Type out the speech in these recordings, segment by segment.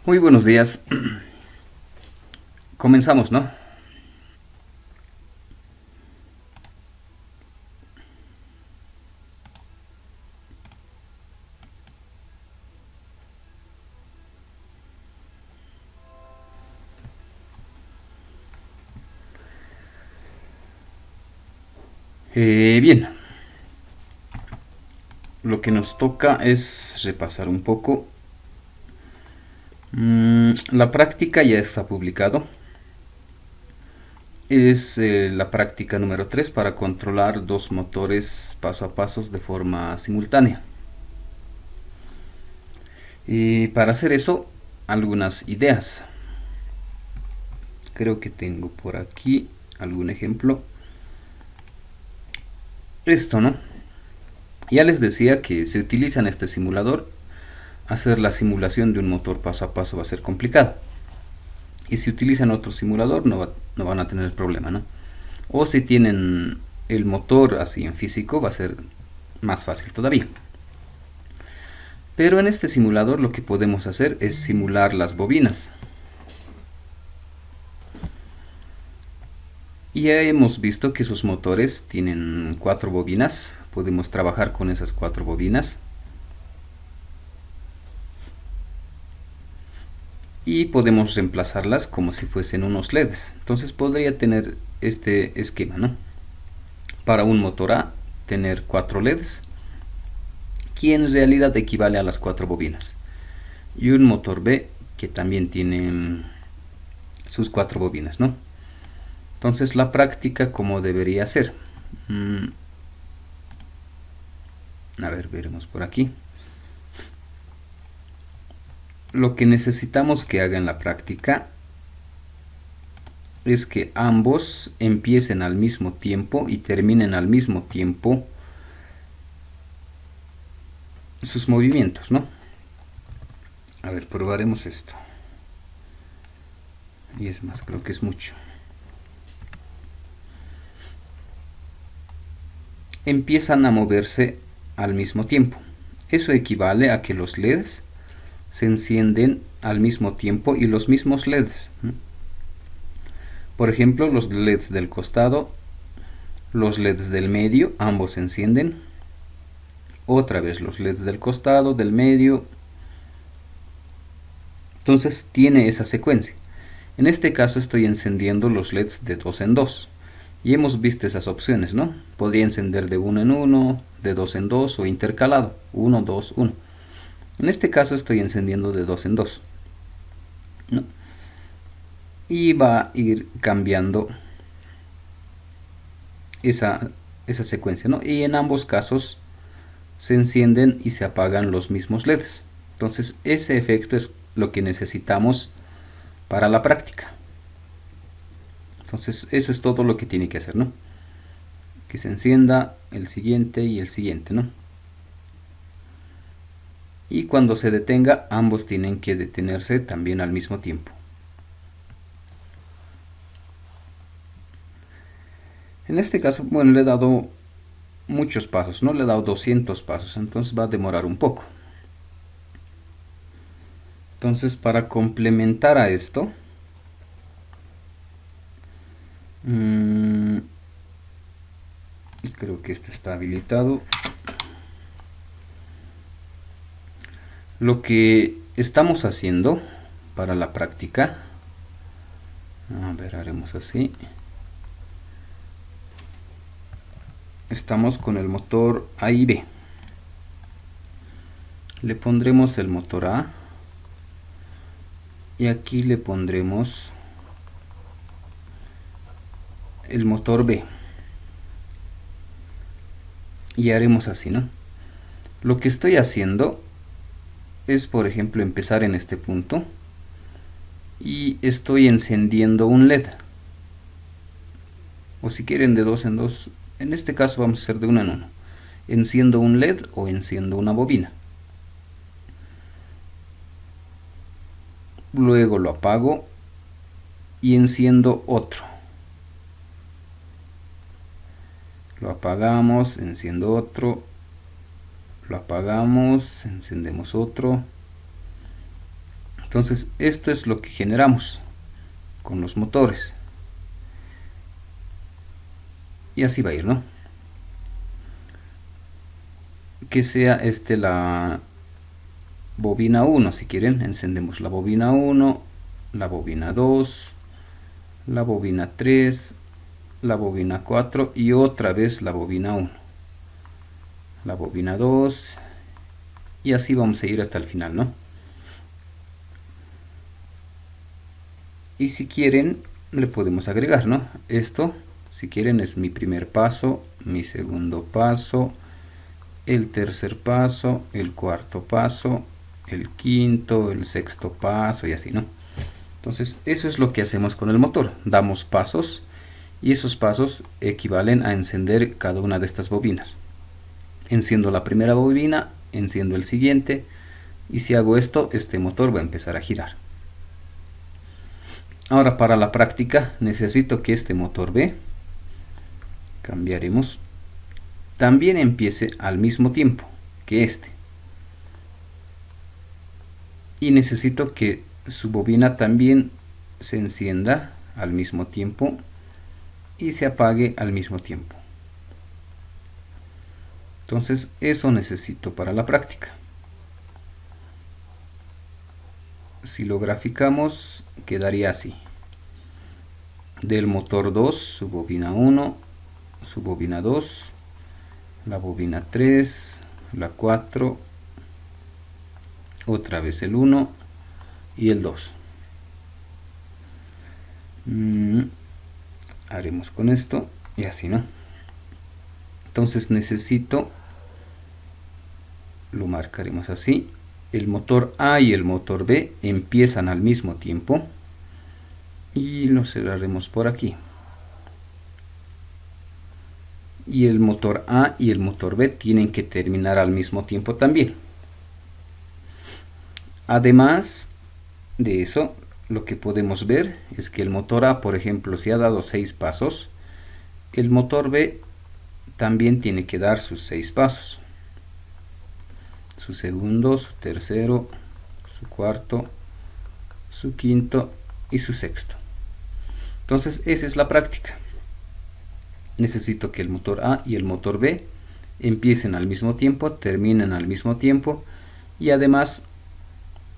Muy buenos días. Comenzamos, ¿no? Bien, lo que nos toca es repasar un poco. La práctica ya está publicado. Es la práctica número 3 para controlar dos motores paso a paso de forma simultánea. Y para hacer eso, algunas ideas. Creo que tengo por aquí algún ejemplo. Esto, ¿no? Ya les decía que se utiliza en este simulador. Hacer la simulación de un motor paso a paso va a ser complicado. Y si utilizan otro simulador no van a tener problema, ¿no? O si tienen el motor así en físico va a ser más fácil todavía. Pero en este simulador lo que podemos hacer es simular las bobinas. Y ya hemos visto que sus motores tienen 4 bobinas. Podemos trabajar con esas 4 bobinas. Y podemos reemplazarlas como si fuesen unos LEDs. Entonces podría tener este esquema, ¿no? Para un motor A, tener 4 LEDs, que en realidad equivale a las 4 bobinas. Y un motor B, que también tiene sus 4 bobinas, ¿no? Entonces la práctica como debería ser. A ver, veremos por aquí. Lo que necesitamos que haga en la práctica es que ambos empiecen al mismo tiempo y terminen al mismo tiempo sus movimientos, ¿no? A ver, probaremos esto. Y es más, creo que es mucho. Empiezan a moverse al mismo tiempo. Eso equivale a que los LEDs se encienden al mismo tiempo y los mismos LEDs. Por ejemplo, los LEDs del costado, los LEDs del medio, ambos se encienden. Otra vez los LEDs del costado, del medio. Entonces tiene esa secuencia. En este caso estoy encendiendo los LEDs de 2 en 2. Y hemos visto esas opciones, ¿no? Podría encender de 1 en 1, de 2 en 2 o intercalado. 1, 2, 1. En este caso estoy encendiendo de 2 en 2, ¿no? Y va a ir cambiando esa secuencia, ¿no? Y en ambos casos se encienden y se apagan los mismos LEDs. Entonces ese efecto es lo que necesitamos para la práctica. Entonces eso es todo lo que tiene que hacer, ¿no? Que se encienda el siguiente y el siguiente, ¿no? Y cuando se detenga, ambos tienen que detenerse también al mismo tiempo. En este caso, bueno, le he dado muchos pasos, ¿no? Le he dado 200 pasos, entonces va a demorar un poco. Entonces, para complementar a esto, creo que este está habilitado. Lo que estamos haciendo para la práctica, a ver, haremos así. Estamos con el motor A y B. Le pondremos el motor A y aquí le pondremos el motor B. Y haremos así, ¿no? Lo que estoy haciendo es, por ejemplo, empezar en este punto y estoy encendiendo un LED. O si quieren de 2 en 2, en este caso vamos a hacer de 1 en 1. Enciendo un LED o enciendo una bobina. Luego lo apago y enciendo otro. Lo apagamos, enciendo otro. Lo apagamos, encendemos otro. Entonces esto es lo que generamos con los motores. Y así va a ir, ¿no? Que sea la bobina 1, si quieren, encendemos la bobina 1, la bobina 2, la bobina 3, la bobina 4 y otra vez la bobina 1, la bobina 2 y así vamos a ir hasta el final, ¿no? Y si quieren le podemos agregar, ¿no? Esto, si quieren, es mi primer paso, mi segundo paso, el tercer paso, el cuarto paso, el quinto, el sexto paso y así, ¿no? Entonces eso es lo que hacemos con el motor, damos pasos y esos pasos equivalen a encender cada una de estas bobinas. Enciendo la primera bobina, enciendo el siguiente y si hago esto, este motor va a empezar a girar. Ahora para la práctica necesito que este motor B, cambiaremos, también empiece al mismo tiempo que este. Y necesito que su bobina también se encienda al mismo tiempo y se apague al mismo tiempo. Entonces eso necesito para la práctica. Si lo graficamos quedaría así. Del motor 2, su bobina 1, su bobina 2, la bobina 3, la 4, otra vez el 1 y el 2. Haremos con esto y así, ¿no? Entonces necesito, lo marcaremos así, el motor A y el motor B empiezan al mismo tiempo y lo cerraremos por aquí. Y el motor A y el motor B tienen que terminar al mismo tiempo también. Además de eso, lo que podemos ver es que el motor A, por ejemplo, si ha dado 6 pasos, el motor B también tiene que dar sus 6 pasos. Su segundo, su tercero, su cuarto, su quinto y su sexto. Entonces esa es la práctica. Necesito que el motor A y el motor B empiecen al mismo tiempo, terminen al mismo tiempo y además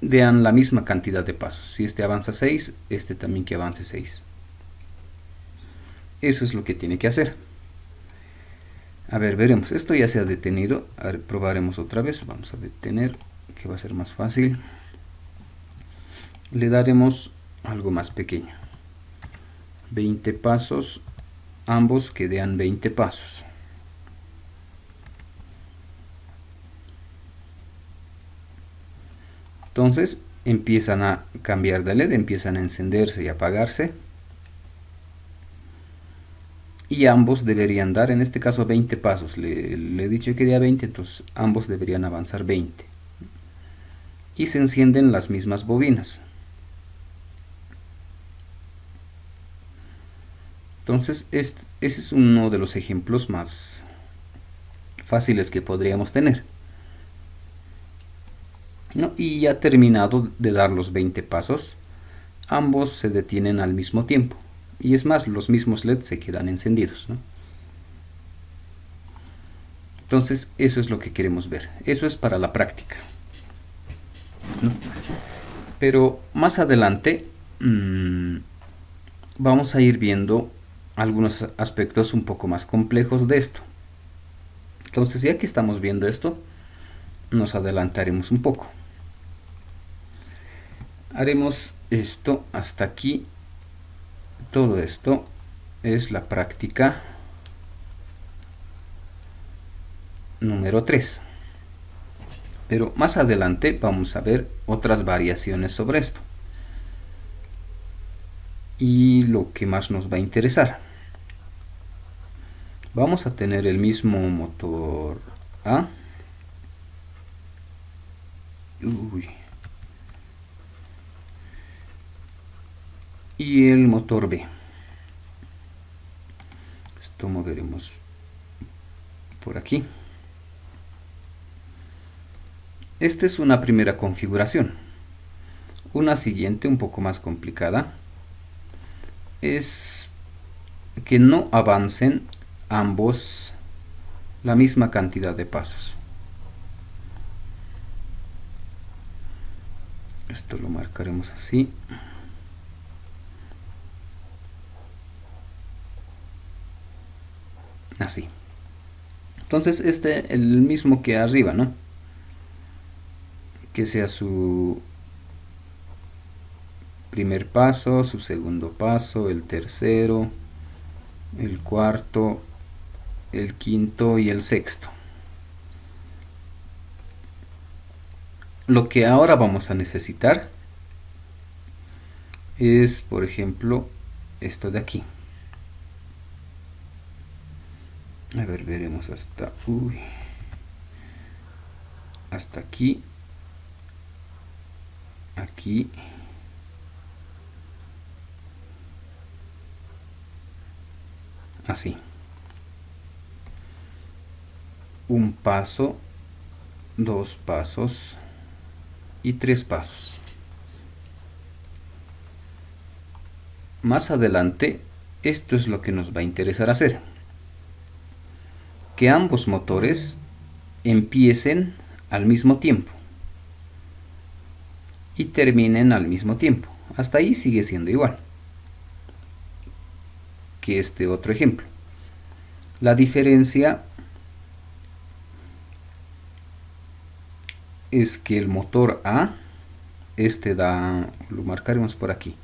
den la misma cantidad de pasos. Si este avanza 6, este también que avance 6. Eso es lo que tiene que hacer. A ver, veremos. Esto ya se ha detenido. A ver, probaremos otra vez. Vamos a detener, que va a ser más fácil. Le daremos algo más pequeño. 20 pasos. Ambos que den 20 pasos. Entonces empiezan a cambiar de LED, empiezan a encenderse y apagarse. Y ambos deberían dar, en este caso, 20 pasos. Le he dicho que dé 20, entonces ambos deberían avanzar 20. Y se encienden las mismas bobinas. Entonces, ese es uno de los ejemplos más fáciles que podríamos tener, ¿no? Y ya terminado de dar los 20 pasos, ambos se detienen al mismo tiempo. Y es más, los mismos LED se quedan encendidos, ¿no? Entonces, eso es lo que queremos ver. Eso es para la práctica, ¿no? Pero más adelante vamos a ir viendo algunos aspectos un poco más complejos de esto. Entonces, ya que estamos viendo esto, nos adelantaremos un poco. Haremos esto hasta aquí. Todo esto es la práctica número 3. Pero más adelante vamos a ver otras variaciones sobre esto. Y lo que más nos va a interesar. Vamos a tener el mismo motor A. Y el motor B. Esto moveremos por aquí. Esta es una primera configuración. Una siguiente, un poco más complicada, es que no avancen ambos la misma cantidad de pasos. Esto lo marcaremos así. Así. Entonces el mismo que arriba, ¿no? Que sea su primer paso, su segundo paso, el tercero, el cuarto, el quinto y el sexto. Lo que ahora vamos a necesitar es, por ejemplo, esto de aquí. A ver, veremos hasta hasta aquí, aquí, así. Un paso, dos pasos y tres pasos. Más adelante, esto es lo que nos va a interesar hacer. Que ambos motores empiecen al mismo tiempo y terminen al mismo tiempo. Hasta ahí sigue siendo igual que este otro ejemplo. La diferencia es que el motor A, este da, lo marcaremos por aquí,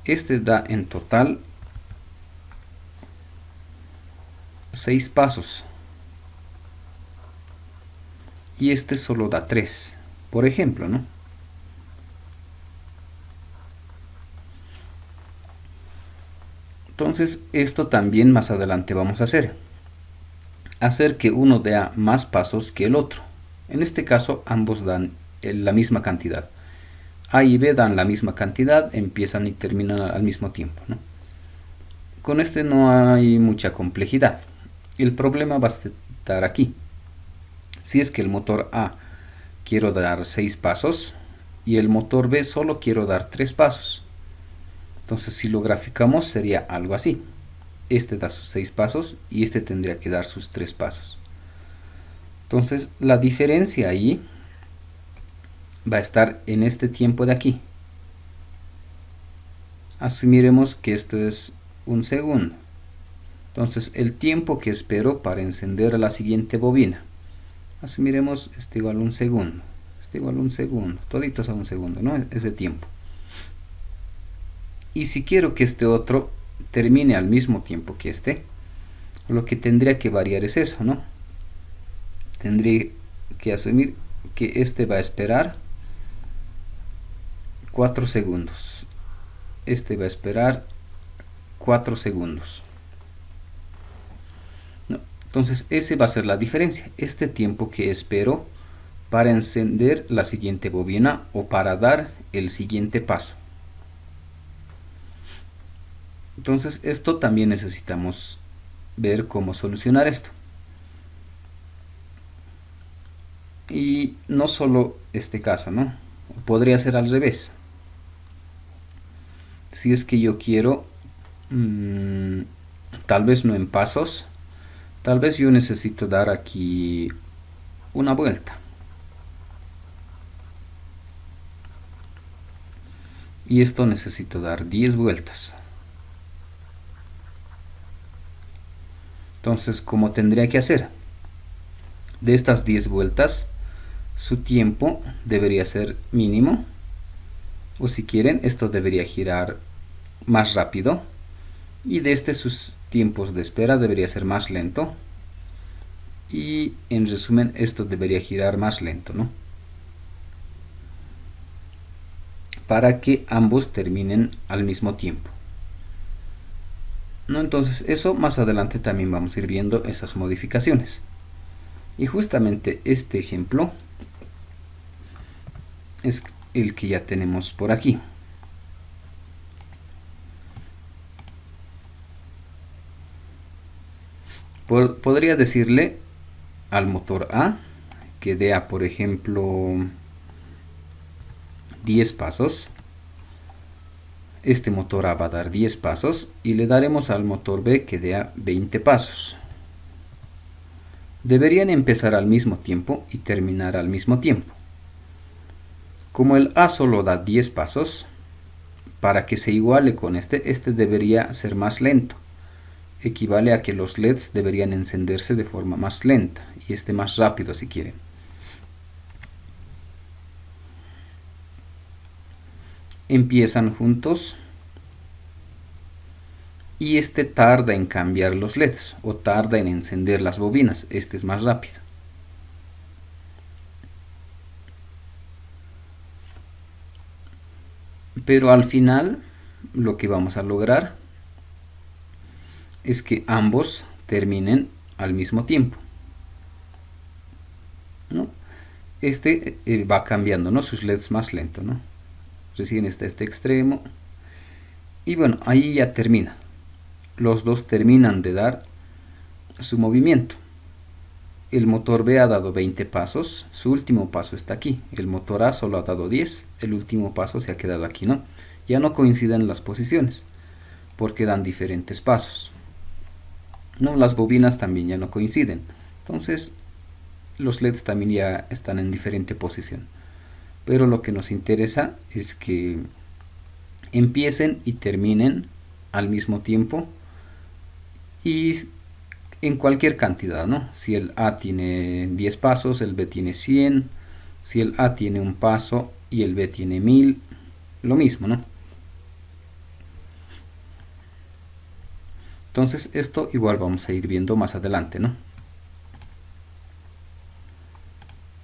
este da en total 6 pasos y este solo da 3, por ejemplo, ¿no? Entonces esto también más adelante vamos a hacer que uno dé más pasos que el otro. En este caso ambos dan la misma cantidad. A y B dan la misma cantidad, empiezan y terminan al mismo tiempo, ¿no? Con este no hay mucha complejidad. El problema va a estar aquí. Si es que el motor A quiero dar 6 pasos y el motor B solo quiero dar 3 pasos. Entonces si lo graficamos sería algo así. Este da sus 6 pasos y este tendría que dar sus 3 pasos. Entonces la diferencia ahí va a estar en este tiempo de aquí. Asumiremos que esto es un segundo. Entonces el tiempo que espero para encender la siguiente bobina. Asumiremos esto igual a un segundo. Esto igual a un segundo. Toditos a un segundo, ¿no? Ese tiempo. Y si quiero que este otro termine al mismo tiempo que este, lo que tendría que variar es eso, ¿no? Tendría que asumir que este va a esperar 4 segundos. Este va a esperar 4 segundos. No. Entonces ese va a ser la diferencia. Este tiempo que espero para encender la siguiente bobina o para dar el siguiente paso. Entonces esto también necesitamos ver cómo solucionar esto. Y no solo este caso, ¿no? Podría ser al revés. Si es que yo quiero, tal vez no en pasos, tal vez yo necesito dar aquí una vuelta. Y esto necesito dar 10 vueltas. Entonces, ¿cómo tendría que hacer? De estas 10 vueltas, su tiempo debería ser mínimo. O si quieren, esto debería girar más rápido. Y de sus tiempos de espera debería ser más lento. Y en resumen, esto debería girar más lento, ¿no? Para que ambos terminen al mismo tiempo. ¿No? Entonces eso más adelante también vamos a ir viendo esas modificaciones. Y justamente este ejemplo es el que ya tenemos por aquí. Podría decirle al motor A que dé, por ejemplo, 10 pasos. Este motor A va a dar 10 pasos y le daremos al motor B que dé 20 pasos. Deberían empezar al mismo tiempo y terminar al mismo tiempo. Como el A solo da 10 pasos, para que se iguale con este debería ser más lento. Equivale a que los LEDs deberían encenderse de forma más lenta y este más rápido si quieren. Empiezan juntos y este tarda en cambiar los LEDs o tarda en encender las bobinas. Este es más rápido. Pero al final lo que vamos a lograr es que ambos terminen al mismo tiempo, ¿no? Este va cambiando, ¿no? Sus LEDs más lento, ¿no? Recién está este extremo y bueno, ahí ya termina. Los dos terminan de dar su movimiento. El motor B ha dado 20 pasos, su último paso está aquí. El motor A solo ha dado 10, el último paso se ha quedado aquí, ¿no? Ya no coinciden las posiciones porque dan diferentes pasos. No, las bobinas también ya no coinciden. Entonces, los LEDs también ya están en diferente posición. Pero lo que nos interesa es que empiecen y terminen al mismo tiempo y en cualquier cantidad, ¿no? Si el A tiene 10 pasos, el B tiene 100. Si el A tiene un paso y el B tiene 1000, lo mismo, ¿no? Entonces esto igual vamos a ir viendo más adelante, ¿no?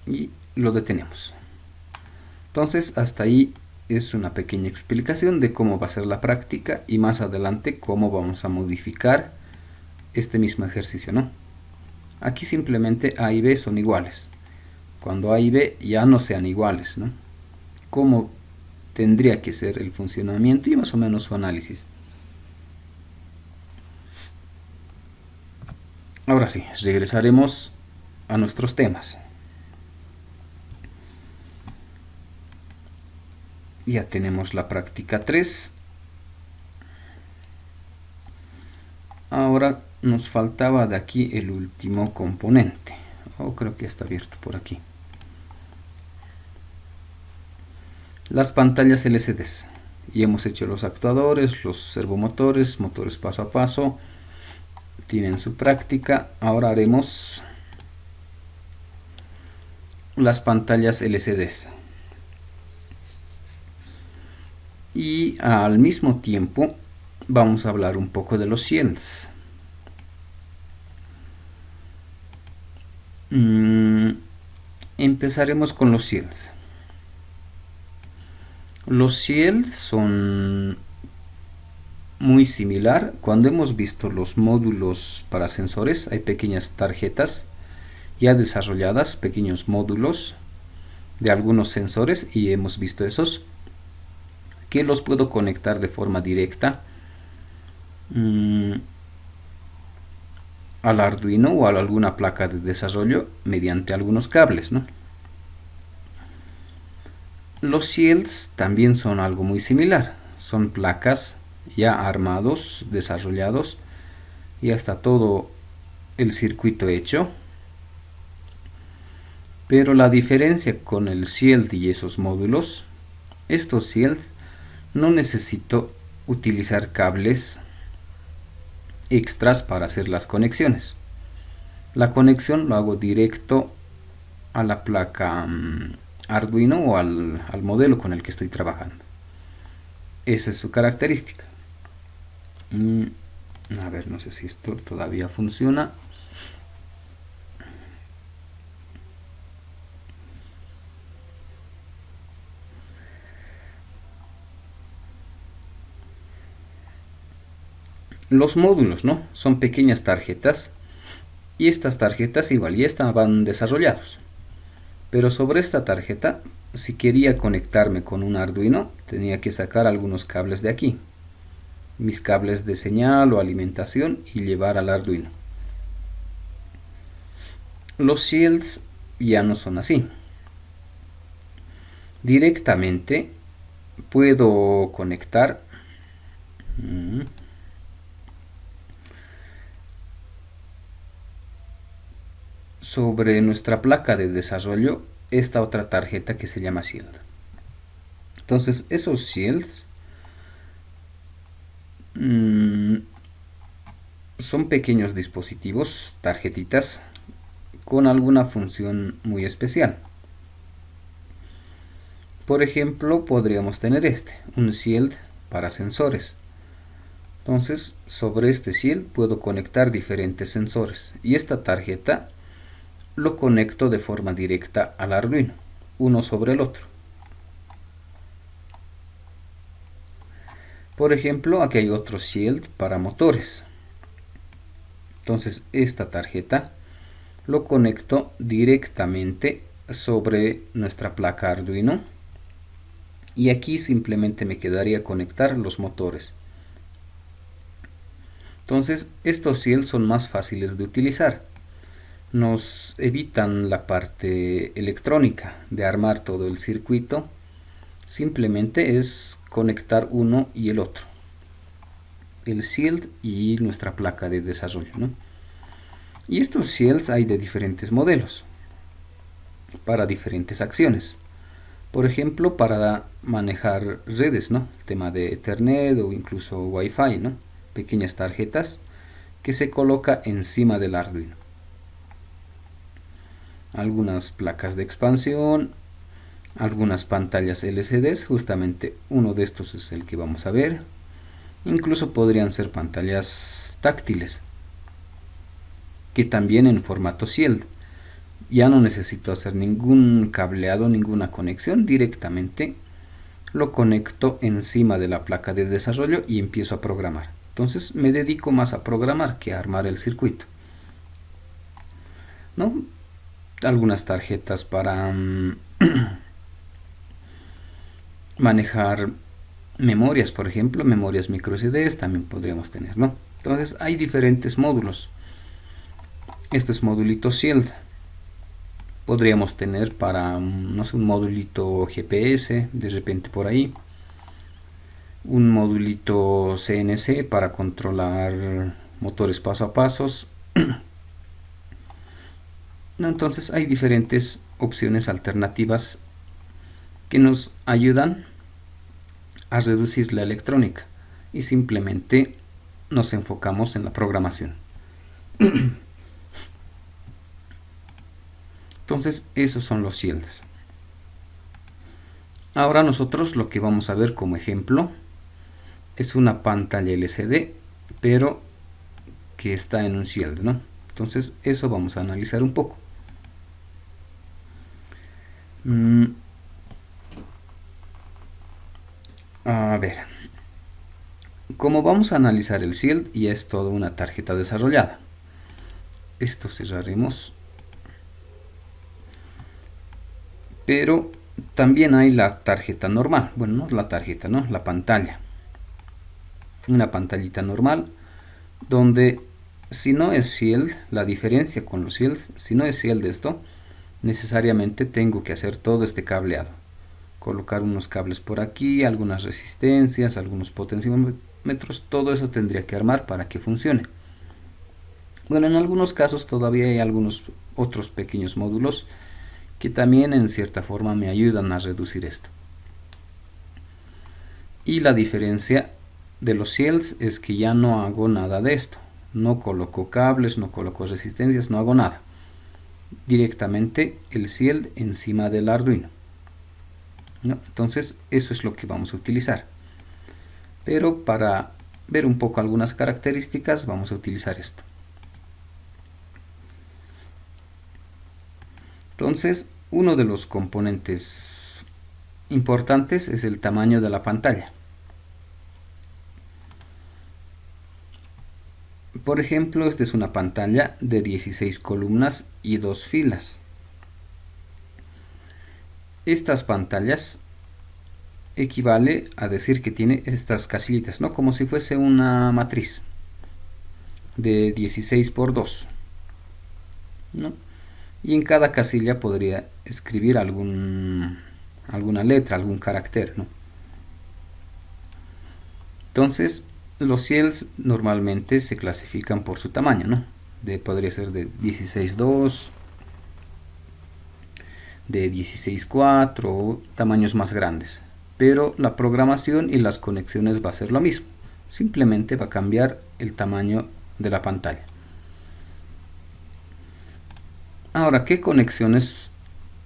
Y lo detenemos. Entonces hasta ahí es una pequeña explicación de cómo va a ser la práctica y más adelante cómo vamos a modificar este mismo ejercicio, ¿no? Aquí simplemente A y B son iguales. Cuando A y B ya no sean iguales, ¿no? Cómo tendría que ser el funcionamiento y más o menos su análisis. Ahora sí, regresaremos a nuestros temas. Ya tenemos la práctica 3. Ahora nos faltaba de aquí el último componente. Creo que está abierto por aquí. Las pantallas LCDs. Y hemos hecho los actuadores, los servomotores, motores paso a paso. Tienen su práctica. Ahora haremos las pantallas LCDs. Y al mismo tiempo vamos a hablar un poco de los shields. Empezaremos con los shields. Los shields son muy similar. Cuando hemos visto los módulos para sensores, hay pequeñas tarjetas ya desarrolladas, pequeños módulos de algunos sensores, y hemos visto esos que los puedo conectar de forma directa al Arduino o a alguna placa de desarrollo mediante algunos cables, ¿no? Los shields también son algo muy similar. Son placas ya armados, desarrollados, ya está todo el circuito hecho. Pero la diferencia con el shield y esos módulos, estos shields no necesito utilizar cables extras para hacer las conexiones. La conexión lo hago directo a la placa Arduino o al modelo con el que estoy trabajando. Esa es su característica. A ver, no sé si esto todavía funciona. Los módulos, ¿no? Son pequeñas tarjetas y estas tarjetas igual ya estaban desarrollados. Pero sobre esta tarjeta, si quería conectarme con un Arduino, tenía que sacar algunos cables de aquí. Mis cables de señal o alimentación y llevar al Arduino. Los shields ya no son así. directamente puedo conectar sobre nuestra placa de desarrollo esta otra tarjeta que se llama Shield. Entonces esos Shields son pequeños dispositivos, tarjetitas, con alguna función muy especial. Por ejemplo, podríamos tener un Shield para sensores. Entonces, sobre este Shield puedo conectar diferentes sensores y esta tarjeta lo conecto de forma directa al Arduino, uno sobre el otro. Por ejemplo, aquí hay otro Shield para motores. Entonces, esta tarjeta lo conecto directamente sobre nuestra placa Arduino y aquí simplemente me quedaría conectar los motores. Entonces, estos Shields son más fáciles de utilizar. Nos evitan la parte electrónica de armar todo el circuito. Simplemente es conectar uno y el otro, el Shield y nuestra placa de desarrollo, ¿no? Y estos Shields hay de diferentes modelos para diferentes acciones. Por ejemplo, para manejar redes, ¿no? El tema de Ethernet o incluso Wi-Fi, ¿no? Pequeñas tarjetas que se coloca encima del Arduino. Algunas placas de expansión, algunas pantallas LCDs, justamente uno de estos es el que vamos a ver. Incluso podrían ser pantallas táctiles, que también en formato Shield. Ya no necesito hacer ningún cableado, ninguna conexión, directamente lo conecto encima de la placa de desarrollo y empiezo a programar. Entonces me dedico más a programar que a armar el circuito, ¿no? Algunas tarjetas para manejar memorias, por ejemplo, memorias micro SDs también podríamos tener, ¿no? Entonces hay diferentes módulos. Este es modulito Shield. Podríamos tener para, no sé, un modulito GPS, de repente por ahí. Un modulito CNC para controlar motores paso a pasos. Entonces hay diferentes opciones alternativas que nos ayudan a reducir la electrónica y simplemente nos enfocamos en la programación. Entonces esos son los Shields. Ahora nosotros lo que vamos a ver como ejemplo es una pantalla LCD, pero que está en un Shield, ¿no? Entonces eso vamos a analizar un poco. A ver, como vamos a analizar el Shield y es toda una tarjeta desarrollada, esto cerraremos, pero también hay la tarjeta normal, bueno, no la tarjeta, no, la pantalla, una pantallita normal donde si no es Shield, la diferencia con los Shields, si no es Shield esto, necesariamente tengo que hacer todo este cableado, colocar unos cables por aquí, algunas resistencias, algunos potenciómetros, todo eso tendría que armar para que funcione. Bueno, en algunos casos todavía hay algunos otros pequeños módulos que también en cierta forma me ayudan a reducir esto. Y la diferencia de los Shields es que ya no hago nada de esto, no coloco cables, no coloco resistencias, no hago nada, directamente el Shield encima del Arduino, ¿no? Entonces eso es lo que vamos a utilizar, pero para ver un poco algunas características vamos a utilizar esto. Entonces uno de los componentes importantes es el tamaño de la pantalla. Por ejemplo, esta es una pantalla de 16 columnas y 2 filas. Estas pantallas equivale a decir que tiene estas casillitas, ¿no? Como si fuese una matriz de 16 por 2, ¿no? Y en cada casilla podría escribir algún alguna letra, algún carácter, ¿no? Entonces, los CIELs normalmente se clasifican por su tamaño, ¿no? Podría ser de 16.2, de 16.4 o tamaños más grandes. Pero la programación y las conexiones va a ser lo mismo. Simplemente va a cambiar el tamaño de la pantalla. Ahora, ¿qué conexiones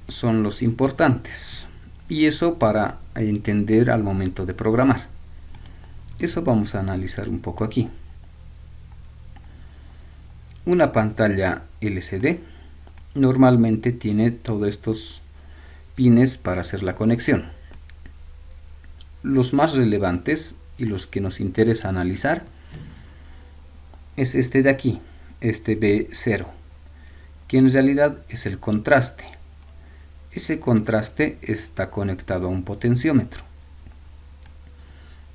son los importantes? Y eso para entender al momento de programar. Eso vamos a analizar un poco aquí. Una pantalla LCD normalmente tiene todos estos pines para hacer la conexión. Los más relevantes y los que nos interesa analizar es este de aquí, este B0, que en realidad es el contraste. Ese contraste está conectado a un potenciómetro.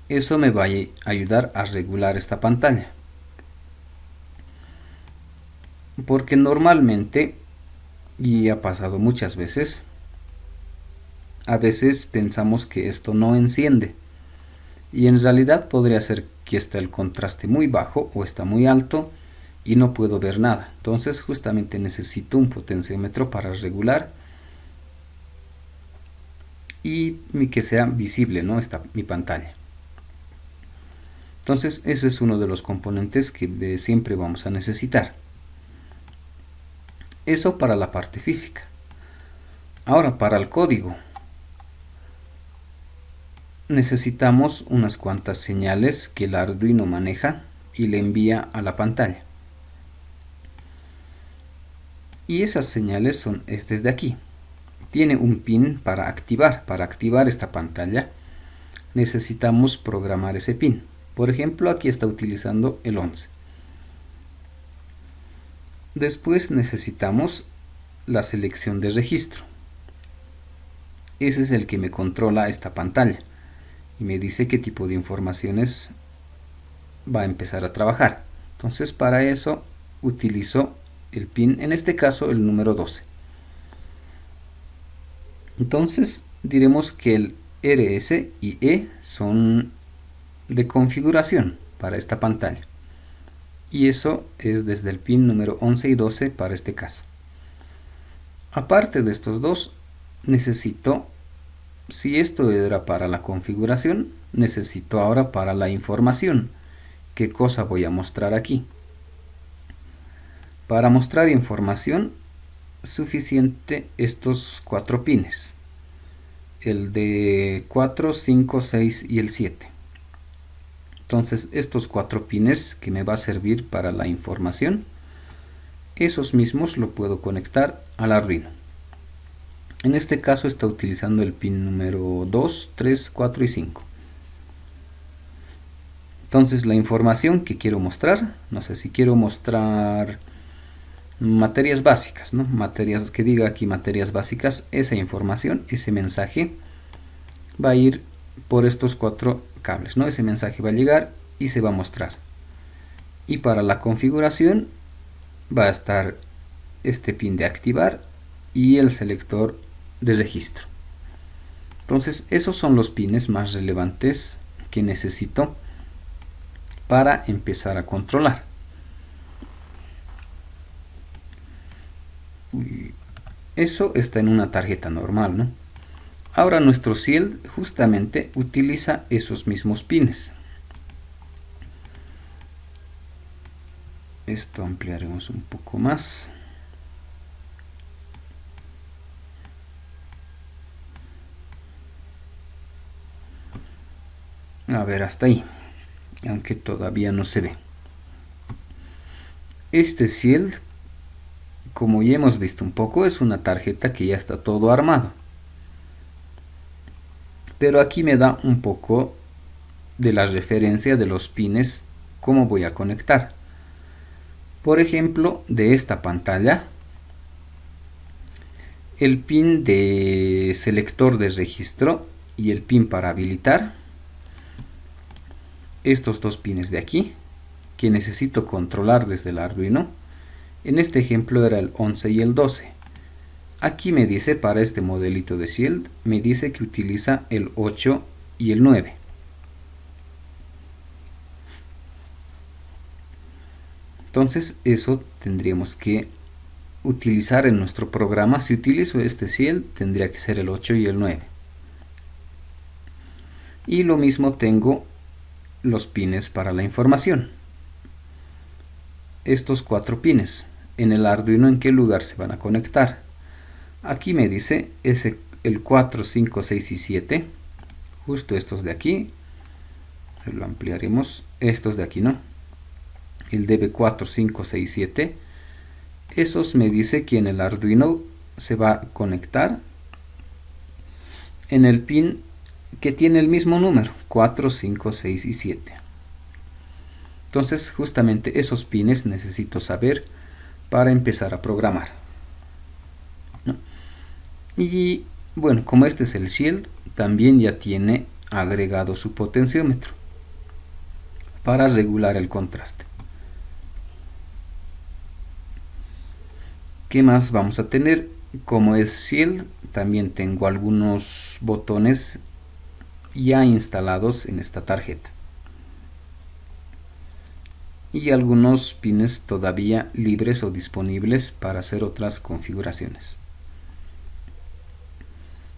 Eso me va a ayudar a regular esta pantalla. Porque normalmente, y ha pasado muchas veces, a veces pensamos que esto no enciende. Y en realidad podría ser que está el contraste muy bajo o está muy alto y no puedo ver nada. Entonces justamente necesito un potenciómetro para regular y que sea visible, ¿no? Mi pantalla. Entonces eso es uno de los componentes que siempre vamos a necesitar. Eso para la parte física. Ahora para el código. Necesitamos unas cuantas señales que el Arduino maneja y le envía a la pantalla. Y esas señales son estas de aquí. Tiene un pin para activar. Para activar esta pantalla necesitamos programar ese pin. Por ejemplo, aquí está utilizando el 11. Después necesitamos la selección de registro. Ese es el que me controla esta pantalla y me dice qué tipo de informaciones va a empezar a trabajar. Entonces para eso utilizo el pin, en este caso el número 12. Entonces diremos que el RS y E son de configuración para esta pantalla. Y eso es desde el pin número 11 y 12 para este caso. Aparte de estos dos, necesito, si esto era para la configuración, necesito ahora para la información. ¿Qué cosa voy a mostrar aquí? Para mostrar información, suficiente estos 4 pines. El de 4, 5, 6 y el 7. Entonces estos 4 pines que me va a servir para la información, esos mismos lo puedo conectar al Arduino. En este caso está utilizando el pin número 2, 3, 4 y 5. Entonces la información que quiero mostrar, no sé si quiero mostrar materias básicas, ¿no? Materias, que diga aquí materias básicas, esa información, ese mensaje va a ir por estos 4 cables, ¿no? Ese mensaje va a llegar y se va a mostrar. Y para la configuración va a estar este pin de activar y el selector de registro. Entonces esos son los pines más relevantes que necesito para empezar a controlar. Eso está en una tarjeta normal, ¿no? Ahora nuestro CIEL justamente utiliza esos mismos pines. Esto ampliaremos un poco más. A ver, hasta ahí, aunque todavía no se ve. Este CIEL, como ya hemos visto un poco, es una tarjeta que ya está todo armado. Pero aquí me da un poco de la referencia de los pines, cómo voy a conectar. Por ejemplo, de esta pantalla, el pin de selector de registro y el pin para habilitar, estos 2 pines de aquí, que necesito controlar desde el Arduino. En este ejemplo era el 11 y el 12. Aquí me dice, para este modelito de Shield, me dice que utiliza el 8 y el 9. Entonces eso tendríamos que utilizar en nuestro programa. Si utilizo este Shield, tendría que ser el 8 y el 9. Y lo mismo tengo los pines para la información. Estos 4 pines en el Arduino, ¿en qué lugar se van a conectar? Aquí me dice el 4, 5, 6 y 7. Justo estos de aquí. Lo ampliaremos. Estos de aquí no. El DB4, 5, 6, 7. Esos me dice que en el Arduino se va a conectar en el pin que tiene el mismo número, 4, 5, 6 y 7. Entonces justamente esos pines necesito saber para empezar a programar, ¿no? Y bueno, como este es el Shield, también ya tiene agregado su potenciómetro para regular el contraste. ¿Qué más vamos a tener? Como es Shield, también tengo algunos botones ya instalados en esta tarjeta y algunos pines todavía libres o disponibles para hacer otras configuraciones.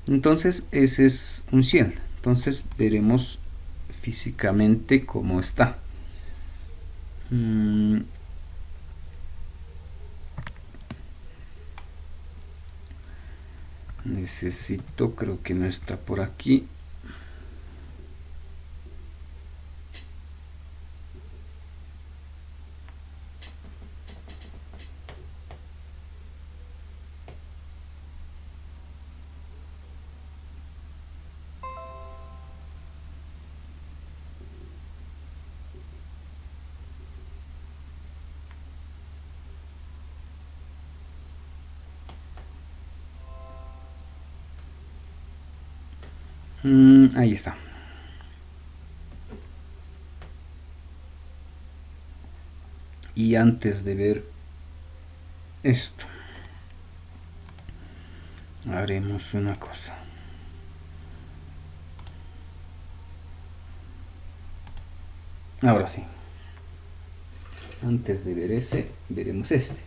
Entonces ese es un Shield. Entonces veremos físicamente cómo está. Necesito, creo que no está por aquí. Ahí está. Y antes de ver esto, haremos una cosa. Ahora sí. Antes de ver ese, veremos este.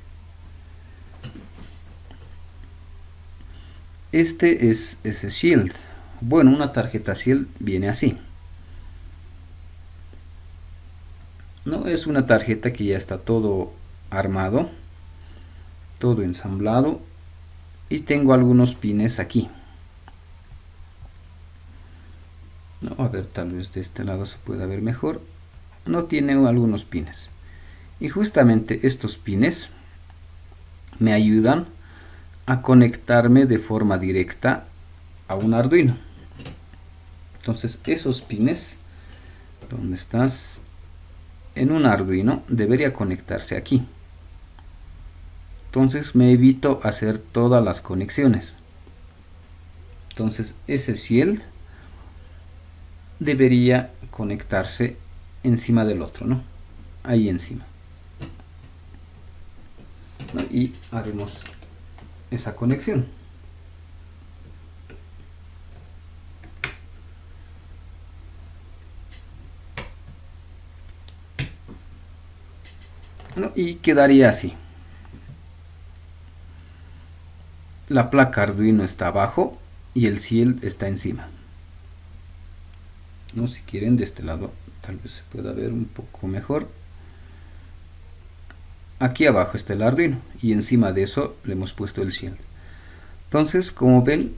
Este es ese Shield. Bueno, una tarjeta Shield viene así. No es una tarjeta que ya está todo armado, todo ensamblado, y tengo algunos pines aquí. No, a ver, tal vez de este lado se pueda ver mejor. No tiene algunos pines. Y justamente estos pines me ayudan a conectarme de forma directa a un Arduino. Entonces esos pines, ¿dónde estás? En un Arduino debería conectarse aquí. Entonces me evito hacer todas las conexiones. Entonces ese Shield debería conectarse encima del otro, ¿no? Ahí encima. ¿No? Y haremos esa conexión. ¿No? Y quedaría así. La placa Arduino está abajo y el Shield está encima. ¿No? Si quieren, de este lado tal vez se pueda ver un poco mejor. Aquí abajo está el Arduino y encima de eso le hemos puesto el Shield. Entonces, como ven,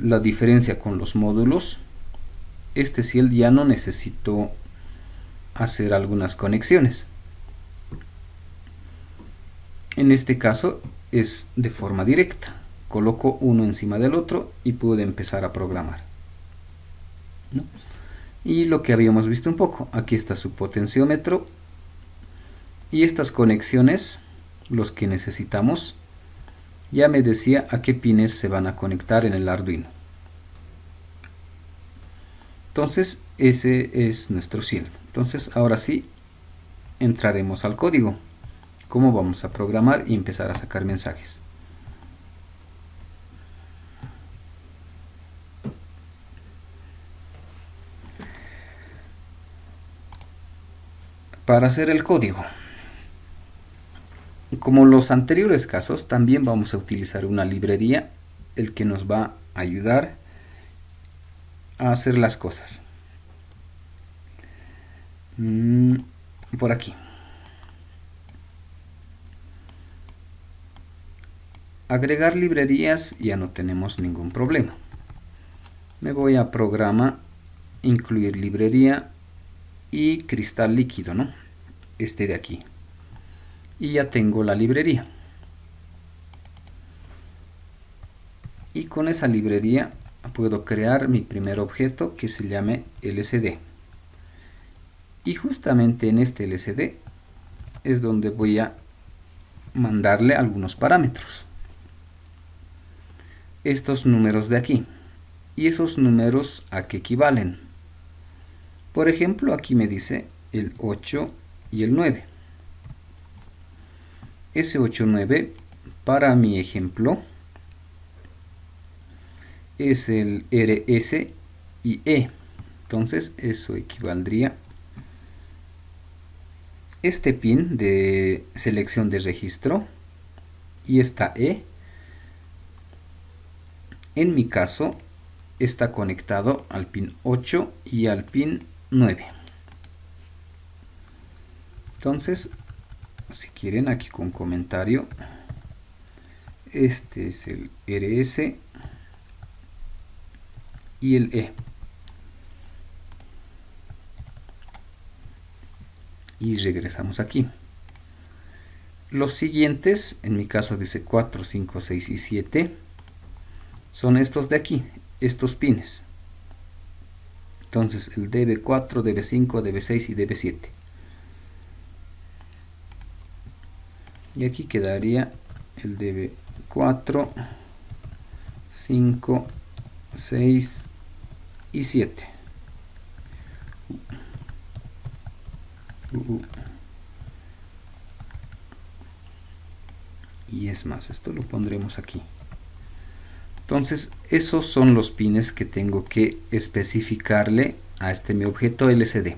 la diferencia con los módulos, este Shield ya no necesito hacer algunas conexiones. En este caso es de forma directa. Coloco uno encima del otro y puedo empezar a programar, ¿no? Y lo que habíamos visto un poco, aquí está su potenciómetro y estas conexiones, los que necesitamos, ya me decía a qué pines se van a conectar en el Arduino. Entonces ese es nuestro Shield. Entonces ahora sí entraremos al código, cómo vamos a programar y empezar a sacar mensajes. para hacer el código. Como los anteriores casos, también vamos a utilizar una librería, el que nos va a ayudar a hacer las cosas. Por aquí. Agregar librerías, ya no tenemos ningún problema. Me voy a programa, incluir librería y cristal líquido, ¿no? Este de aquí. Y ya tengo la librería. Y con esa librería puedo crear mi primer objeto que se llame LCD. Y justamente en este LCD es donde voy a mandarle algunos parámetros. Estos números de aquí. Y esos números a qué equivalen. Por ejemplo, aquí me dice el 8 y el 9. Ese 8, 9 para mi ejemplo es el RS y E. Entonces eso equivaldría este pin de selección de registro y esta E. En mi caso está conectado al pin 8 y al pin 9. Entonces, si quieren, aquí con comentario, este es el RS y el E. Y regresamos aquí. Los siguientes, en mi caso dice 4, 5, 6 y 7, son estos de aquí, estos pines. Entonces el DB4, DB5, DB6 y DB7. Y aquí quedaría el DB4, 5, 6 y 7. Y es más, esto lo pondremos aquí. Entonces esos son los pines que tengo que especificarle a este mi objeto LCD.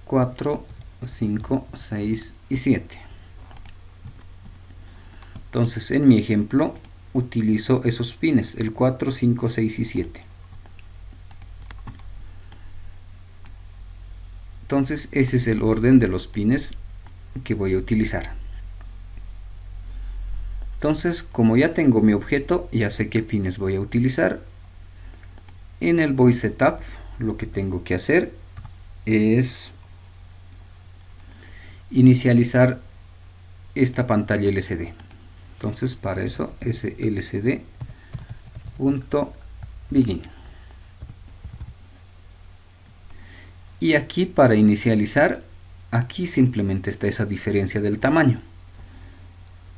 4, 5, 6 y 7. Entonces en mi ejemplo utilizo esos pines, el 4, 5, 6 y 7. Entonces ese es el orden de los pines que voy a utilizar. Entonces, como ya tengo mi objeto, ya sé qué pines voy a utilizar. En el Voice Setup lo que tengo que hacer es inicializar esta pantalla LCD. Entonces para eso es lcd.begin. Y aquí para inicializar, aquí simplemente está esa diferencia del tamaño.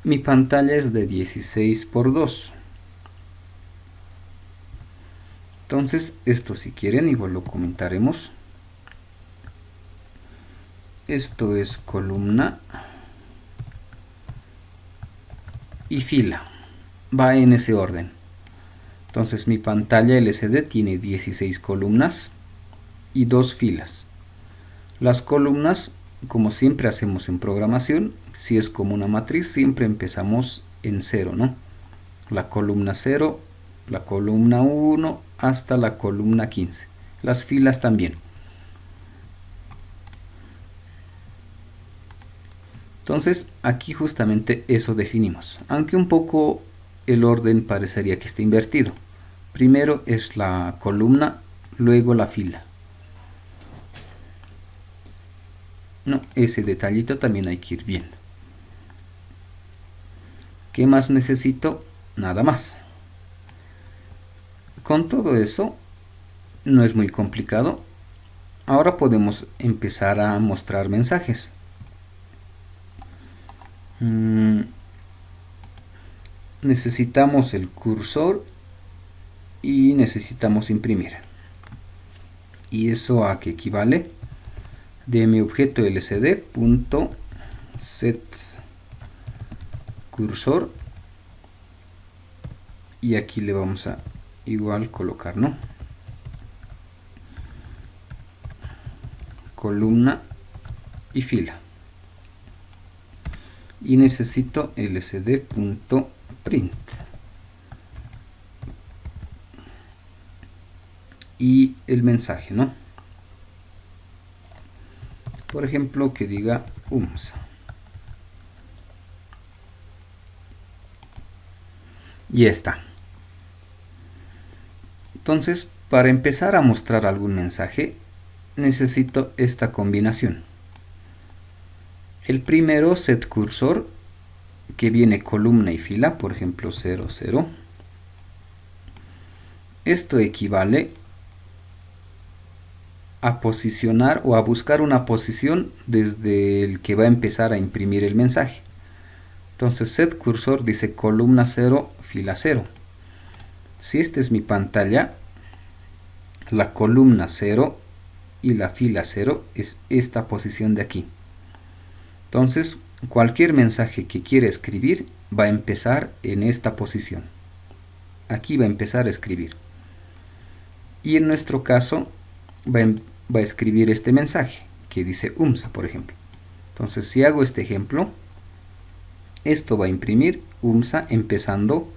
Mi pantalla es de 16 por 2. Entonces esto, si quieren, igual lo comentaremos. Esto es columna y fila. Va en ese orden. Entonces mi pantalla LCD tiene 16 columnas y 2 filas. Las columnas, como siempre hacemos en programación, si es como una matriz, siempre empezamos en 0, ¿no? La columna 0, la columna 1 hasta la columna 15. Las filas también. Entonces aquí justamente eso definimos, aunque un poco el orden parecería que está invertido. Primero es la columna, luego la fila. No, ese detallito también hay que ir viendo. ¿Qué más necesito? Nada más. Con todo eso, no es muy complicado. Ahora podemos empezar a mostrar mensajes. Necesitamos el cursor y necesitamos imprimir. ¿Y eso a qué equivale? De mi objeto lcd.set cursor, y aquí le vamos a igual colocar, ¿no? columna y fila. Y necesito lsd.print. Y el mensaje, ¿no? Por ejemplo, que diga UMSA. Y está. Entonces, para empezar a mostrar algún mensaje, necesito esta combinación. El primero, set cursor, que viene columna y fila, por ejemplo 0, 0. Esto equivale a posicionar o a buscar una posición desde el que va a empezar a imprimir el mensaje. Entonces set cursor dice columna 0, fila 0. Si esta es mi pantalla, la columna 0 y la fila 0 es esta posición de aquí. Entonces, cualquier mensaje que quiera escribir va a empezar en esta posición. Aquí va a empezar a escribir. Y en nuestro caso va a escribir este mensaje que dice UMSA, por ejemplo. Entonces, si hago este ejemplo, esto va a imprimir UMSA empezando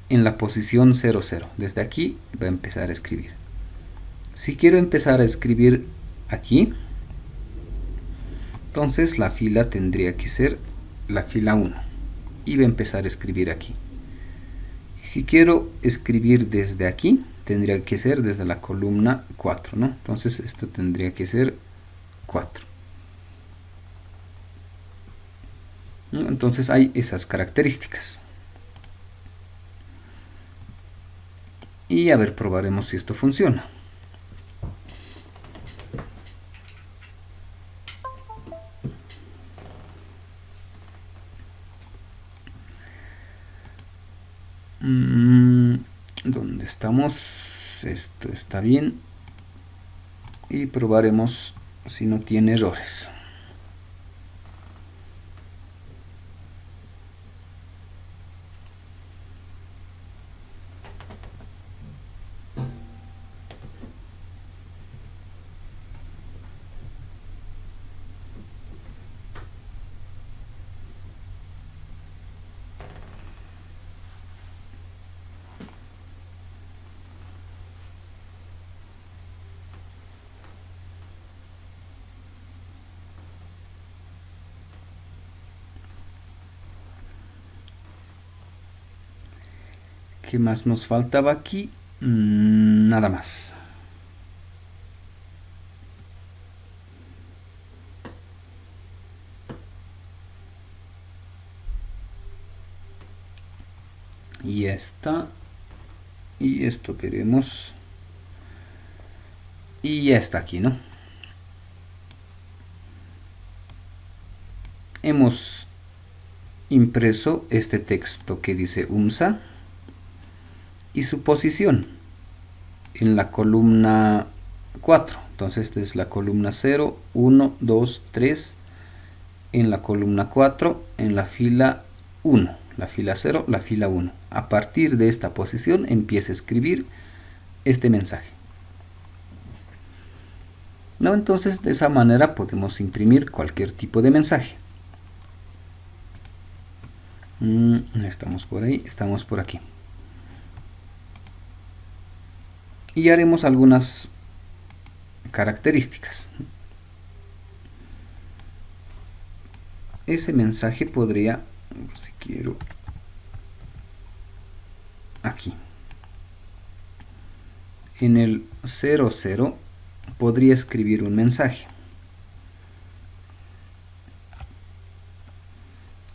en la posición 00. Desde aquí va a empezar a escribir. Si quiero empezar a escribir aquí, entonces la fila tendría que ser la fila 1 y va a empezar a escribir aquí. Y si quiero escribir desde aquí, tendría que ser desde la columna 4, ¿no? Entonces esto tendría que ser 4. ¿No? Entonces hay esas características. Y a ver, probaremos si esto funciona. ¿Dónde estamos? Esto está bien. Y probaremos si no tiene errores. ¿Qué más nos faltaba aquí? Nada más. Y ya está. Y esto veremos. Y ya está aquí, ¿no? Hemos impreso este texto que dice UMSA y su posición en la columna 4. Entonces esta es la columna 0, 1, 2, 3, en la columna 4, en la fila 1, la fila 0, la fila 1. A partir de esta posición empieza a escribir este mensaje. ¿No? Entonces de esa manera podemos imprimir cualquier tipo de mensaje. No estamos por ahí, estamos por aquí. Y haremos algunas características. Ese mensaje podría, si quiero, aquí. En el 00 podría escribir un mensaje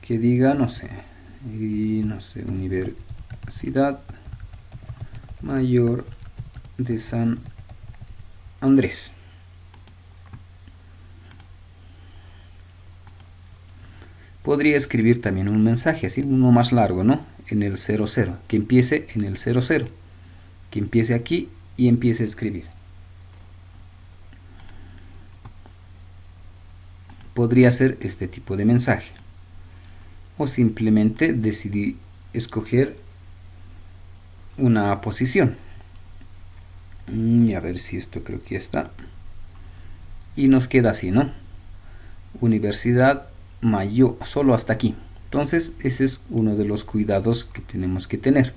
que diga, no sé, Universidad Mayor de San Andrés. Podría escribir también un mensaje, así, uno más largo, ¿no? En el 00, que empiece en el 00, que empiece aquí y empiece a escribir. Podría ser este tipo de mensaje. O simplemente decidí escoger una posición. Y a ver si esto creo que ya está. y nos queda así, ¿no? Universidad Mayo, solo hasta aquí. Entonces ese es uno de los cuidados que tenemos que tener.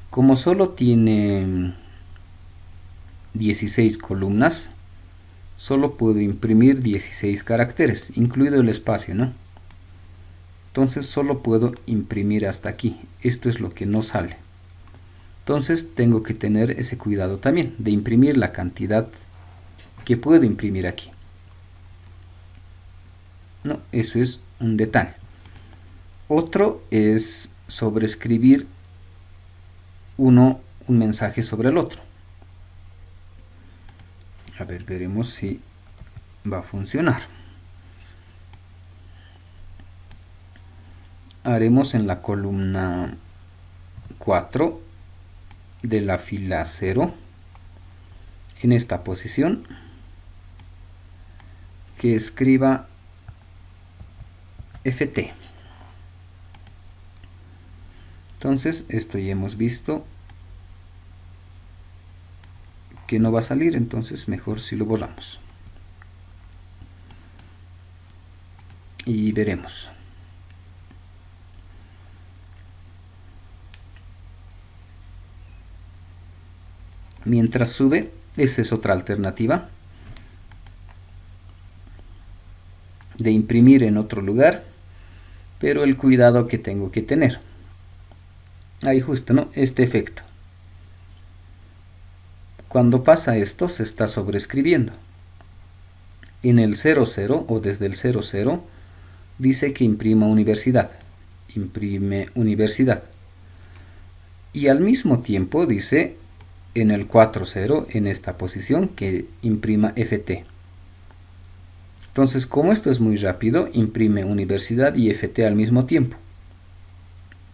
Como solo tiene 16 columnas, solo puedo imprimir 16 caracteres, incluido el espacio, ¿no? Entonces solo puedo imprimir hasta aquí. Esto es lo que no sale. Entonces tengo que tener ese cuidado también, de imprimir la cantidad que puedo imprimir aquí. No, eso es un detalle. Otro es sobreescribir un mensaje sobre el otro. A ver, veremos si va a funcionar. Haremos en la columna 4 de la fila 0, en esta posición, que escriba FT. Entonces esto ya hemos visto que no va a salir, entonces mejor si lo borramos. Y veremos. Mientras sube, esa es otra alternativa de imprimir en otro lugar, pero el cuidado que tengo que tener. Ahí justo, ¿no? Este efecto. Cuando pasa esto, se está sobreescribiendo. En el 00 o desde el 00 dice que imprima universidad. Imprime universidad. Y al mismo tiempo dice en el 40, en esta posición, que imprima FT. Entonces, como esto es muy rápido, imprime universidad y FT al mismo tiempo.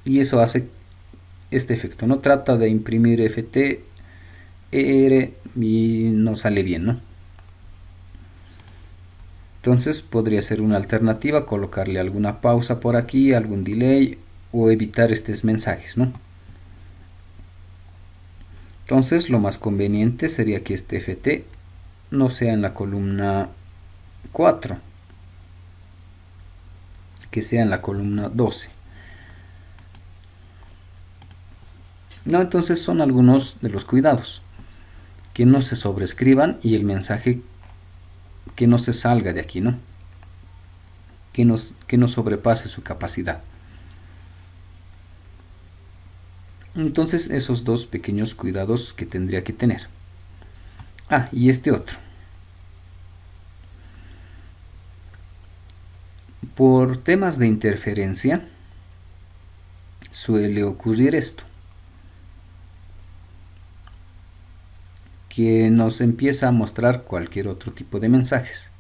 Y eso hace este efecto, ¿no? Trata de imprimir FT, ER y no sale bien, ¿no? Entonces podría ser una alternativa colocarle alguna pausa por aquí, algún delay o evitar estos mensajes, ¿no? Entonces lo más conveniente sería que este FT no sea en la columna 4, que sea en la columna 12. No, entonces son algunos de los cuidados. Que no se sobrescriban y el mensaje que no se salga de aquí, ¿no? Que no sobrepase su capacidad. Entonces esos dos pequeños cuidados que tendría que tener. Ah, y este otro. Por temas de interferencia suele ocurrir esto. Que nos empieza a mostrar cualquier otro tipo de mensajes.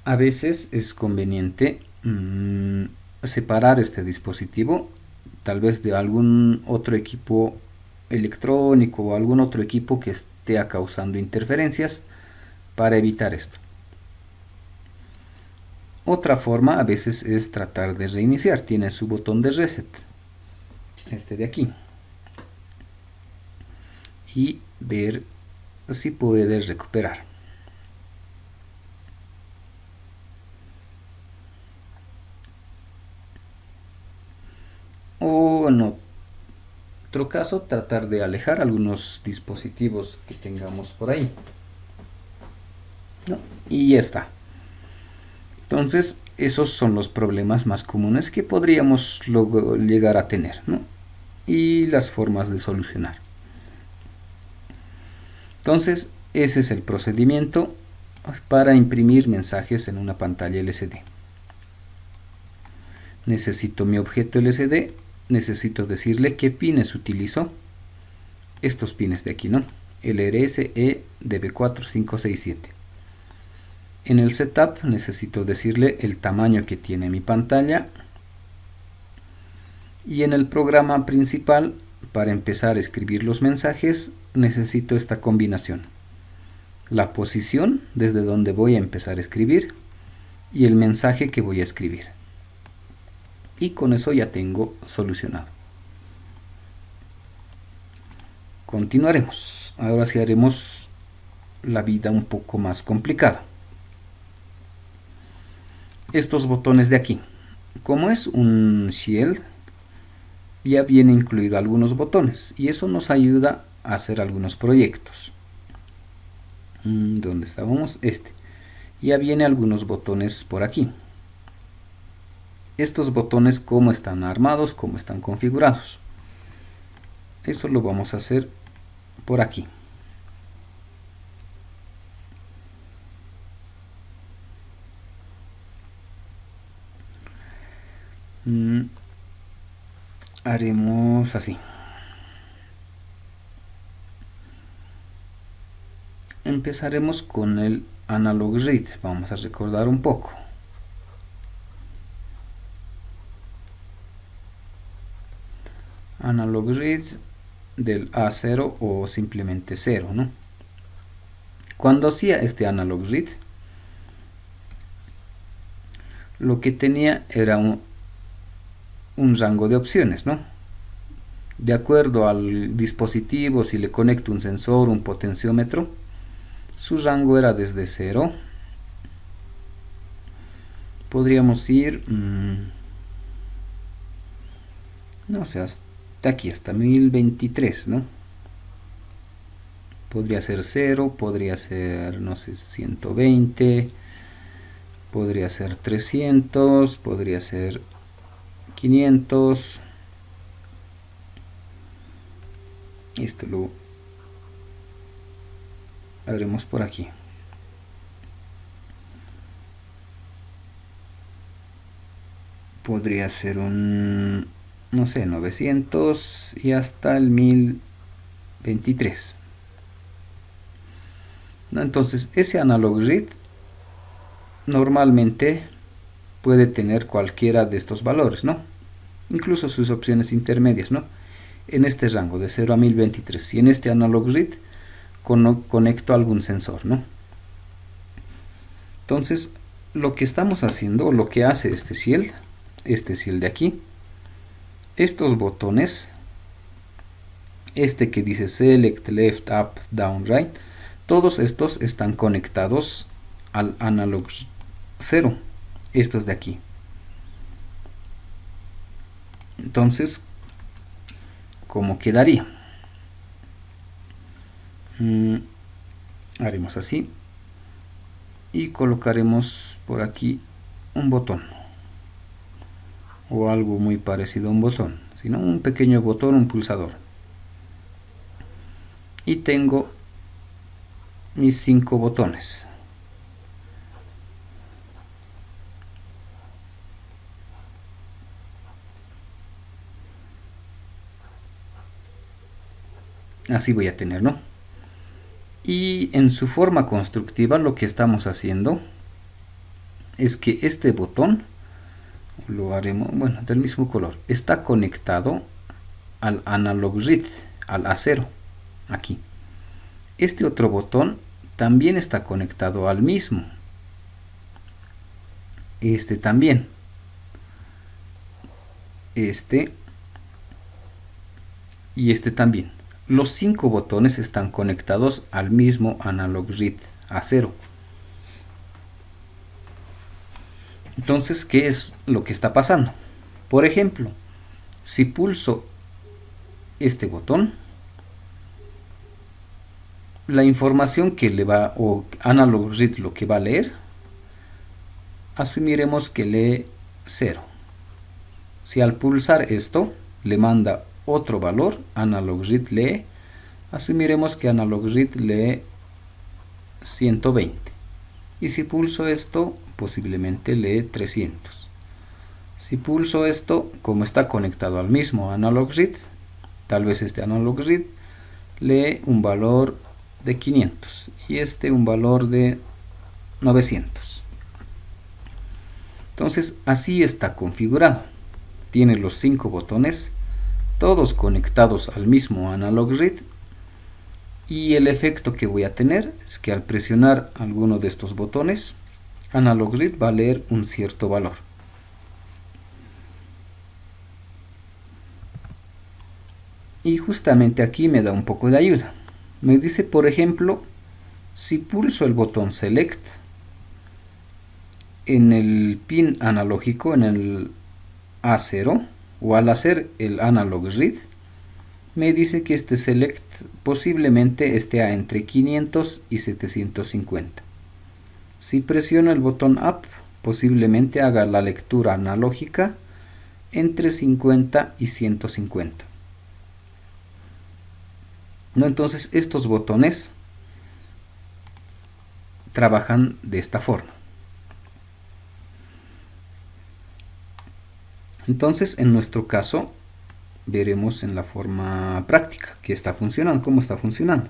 A veces es conveniente separar este dispositivo, tal vez de algún otro equipo electrónico o algún otro equipo que esté causando interferencias para evitar esto. Otra forma a veces es tratar de reiniciar. Tiene su botón de reset, este de aquí, y ver si puede recuperar. O en otro caso, tratar de alejar algunos dispositivos que tengamos por ahí, ¿no? Y ya está. Entonces, esos son los problemas más comunes que podríamos luego llegar a tener, ¿no? Y las formas de solucionar. Entonces, ese es el procedimiento para imprimir mensajes en una pantalla LCD. Necesito mi objeto LCD, necesito decirle qué pines utilizo. Estos pines de aquí, ¿no? LRS EDB4567. En el setup necesito decirle el tamaño que tiene mi pantalla. Y en el programa principal, para empezar a escribir los mensajes, necesito esta combinación. La posición desde donde voy a empezar a escribir y el mensaje que voy a escribir. Y con eso ya tengo solucionado. Continuaremos. Ahora sí haremos la vida un poco más complicada. Estos botones de aquí, como es un shell, ya viene incluido algunos botones y eso nos ayuda a hacer algunos proyectos. ¿Dónde estábamos? Ya viene algunos botones por aquí. Estos botones, cómo están armados, cómo están configurados. Eso lo vamos a hacer por aquí. Haremos así. Empezaremos con el analog read. Vamos a recordar un poco. Analog read del A0 o simplemente 0, ¿no? Cuando hacía este analog read, lo que tenía era un rango de opciones, ¿no? De acuerdo al dispositivo, si le conecto un sensor, un potenciómetro, su rango era desde 0. Podríamos ir, no sé, hasta aquí, hasta 1023, ¿no? Podría ser 0, podría ser, no sé, 120, podría ser 300, podría ser 500. Esto lo haremos por aquí. Podría ser un, no sé, 900 y hasta el 1023. ¿No? Entonces, ese analog read normalmente puede tener cualquiera de estos valores, ¿no? Incluso sus opciones intermedias, ¿no? En este rango de 0 a 1023. Si en este analog read conecto algún sensor, ¿no? Entonces, lo que estamos haciendo, lo que hace este shell de aquí, estos botones, que dice select, left, up, down, right, todos estos están conectados al analog 0, estos de aquí. Entonces, ¿cómo quedaría? Haremos así y colocaremos por aquí un botón o algo muy parecido a un botón, sino un pequeño botón, un pulsador, y tengo mis 5 botones. Así voy a tener, ¿no? Y en su forma constructiva lo que estamos haciendo es que este botón lo haremos, bueno, del mismo color, está conectado al analog read, al A0, aquí. Este otro botón también está conectado al mismo. Este también. Este y este también. Los 5 botones están conectados al mismo analog read A0. Entonces, ¿qué es lo que está pasando? Por ejemplo, si pulso este botón, la información que le va, o analog read lo que va a leer, asumiremos que lee 0. Si al pulsar esto le manda otro valor, analog read lee, asumiremos que analog read lee 120. Y si pulso esto, posiblemente lee 300. Si pulso esto, como está conectado al mismo analog read, tal vez este analog read lee un valor de 500 y este un valor de 900. Entonces así está configurado. Tiene los 5 botones, todos conectados al mismo analog read, y el efecto que voy a tener es que al presionar alguno de estos botones, analog read va a leer un cierto valor. Y justamente aquí me da un poco de ayuda. Me dice, por ejemplo, Si pulso el botón Select en el pin analógico, en el A0, o al hacer el Analog Read, me dice que este Select posiblemente esté a entre 500 y 750. Si presiono el botón Up, posiblemente haga la lectura analógica entre 50 y 150. ¿No? Entonces estos botones trabajan de esta forma. Entonces en nuestro caso veremos en la forma práctica que está funcionando, cómo está funcionando.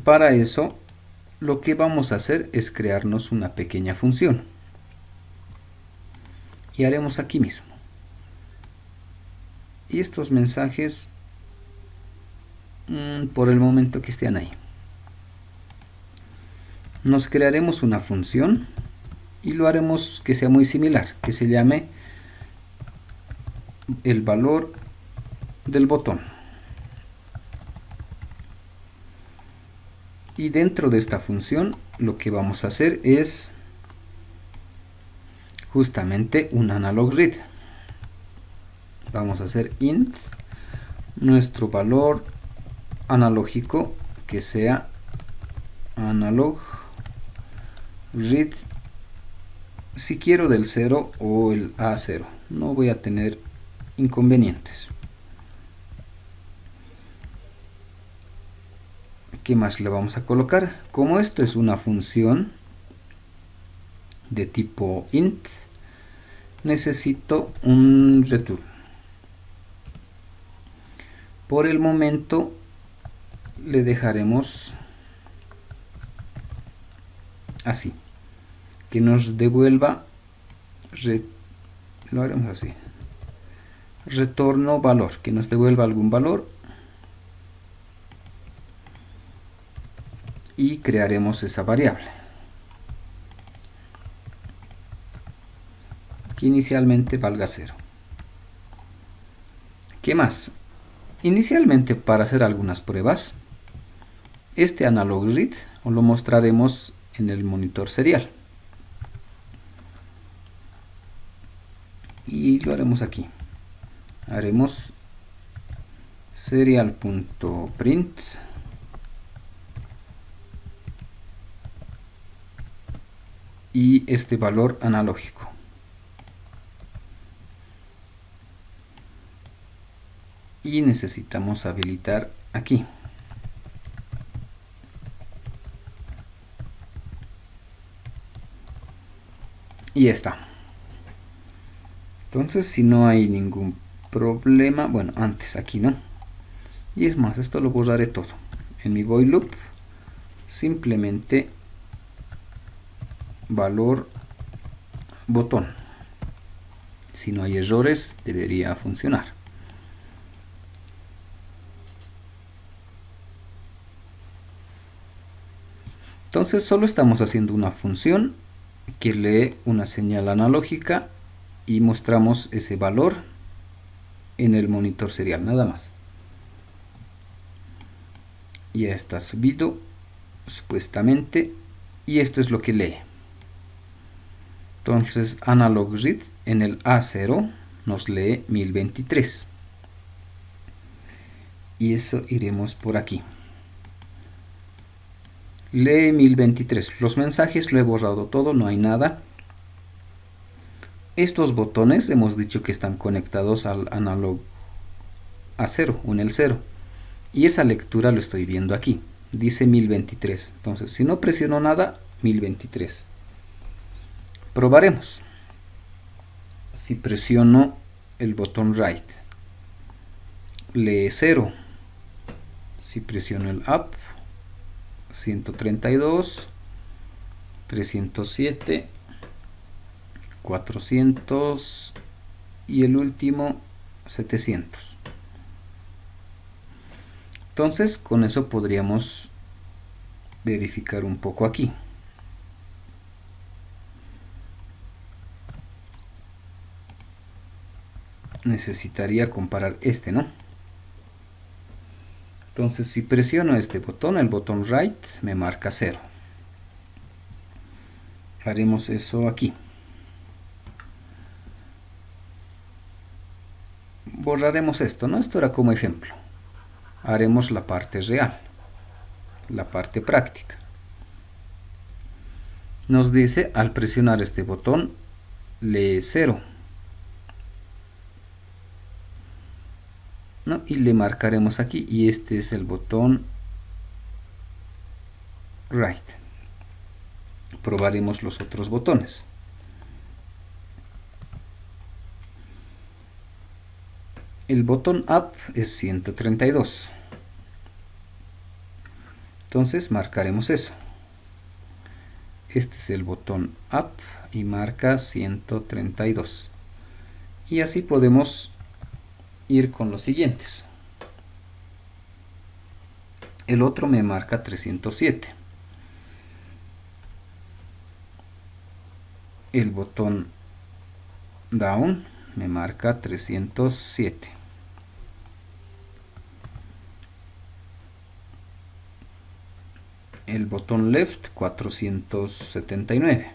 Para eso lo que vamos a hacer es crearnos una pequeña función y haremos aquí mismo. Y estos mensajes por el momento que estén ahí. Nos crearemos una función y lo haremos que sea muy similar, que se llame el valor del botón. Y dentro de esta función lo que vamos a hacer es justamente un analog read. Vamos a hacer int nuestro valor analógico que sea analog read, si quiero del 0 o el A0, no voy a tener inconvenientes. ¿Qué más le vamos a colocar? Como esto es una función de tipo int, necesito un return. Por el momento le dejaremos así, que nos devuelva, lo haremos así, retorno valor, que nos devuelva algún valor, y crearemos esa variable que inicialmente valga 0. ¿Qué más? Inicialmente, para hacer algunas pruebas, este analog read lo mostraremos en el monitor serial y lo haremos aquí. Haremos serial.print y este valor analógico. Y necesitamos habilitar aquí. Y ya está. Entonces, si no hay ningún problema, bueno, antes aquí no. Y es más, esto lo borraré todo. En mi void loop, simplemente valor botón. Si no hay errores, debería funcionar. Entonces solo estamos haciendo una función que lee una señal analógica y mostramos ese valor en el monitor serial, nada más. Ya está subido supuestamente y esto es lo que lee. Entonces analog read en el A0 nos lee 1023 y eso iremos por aquí. Lee 1023. Los mensajes lo he borrado todo, no hay nada. Estos botones hemos dicho que están conectados al analog A0 o en el 0. Y esa lectura lo estoy viendo aquí. Dice 1023. Entonces, si no presiono nada, 1023. Probaremos. Si presiono el botón right, lee 0. Si presiono el up, 132, 307, 400 y el último 700. Entonces con eso podríamos verificar un poco aquí. Necesitaría comparar este, ¿no? Entonces si presiono este botón, el botón right, me marca 0. Haremos eso aquí. Borraremos esto, ¿no? Esto era como ejemplo. Haremos la parte real, la parte práctica. Nos dice, al presionar este botón, lee 0. ¿No? Y le marcaremos aquí, y este es el botón right. Probaremos los otros botones. El botón up es 132. Entonces marcaremos eso. Este es el botón up y marca 132. Y así podemos ir con los siguientes. El otro me marca 307. El botón down me marca 307. El botón left 479.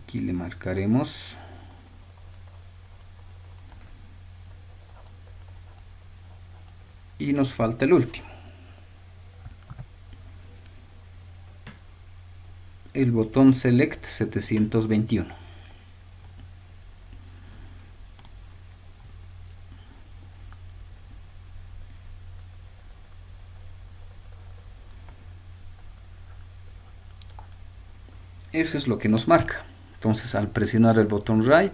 Aquí le marcaremos y nos falta el último, el botón select 721. Eso es lo que nos marca. Entonces al presionar el botón right,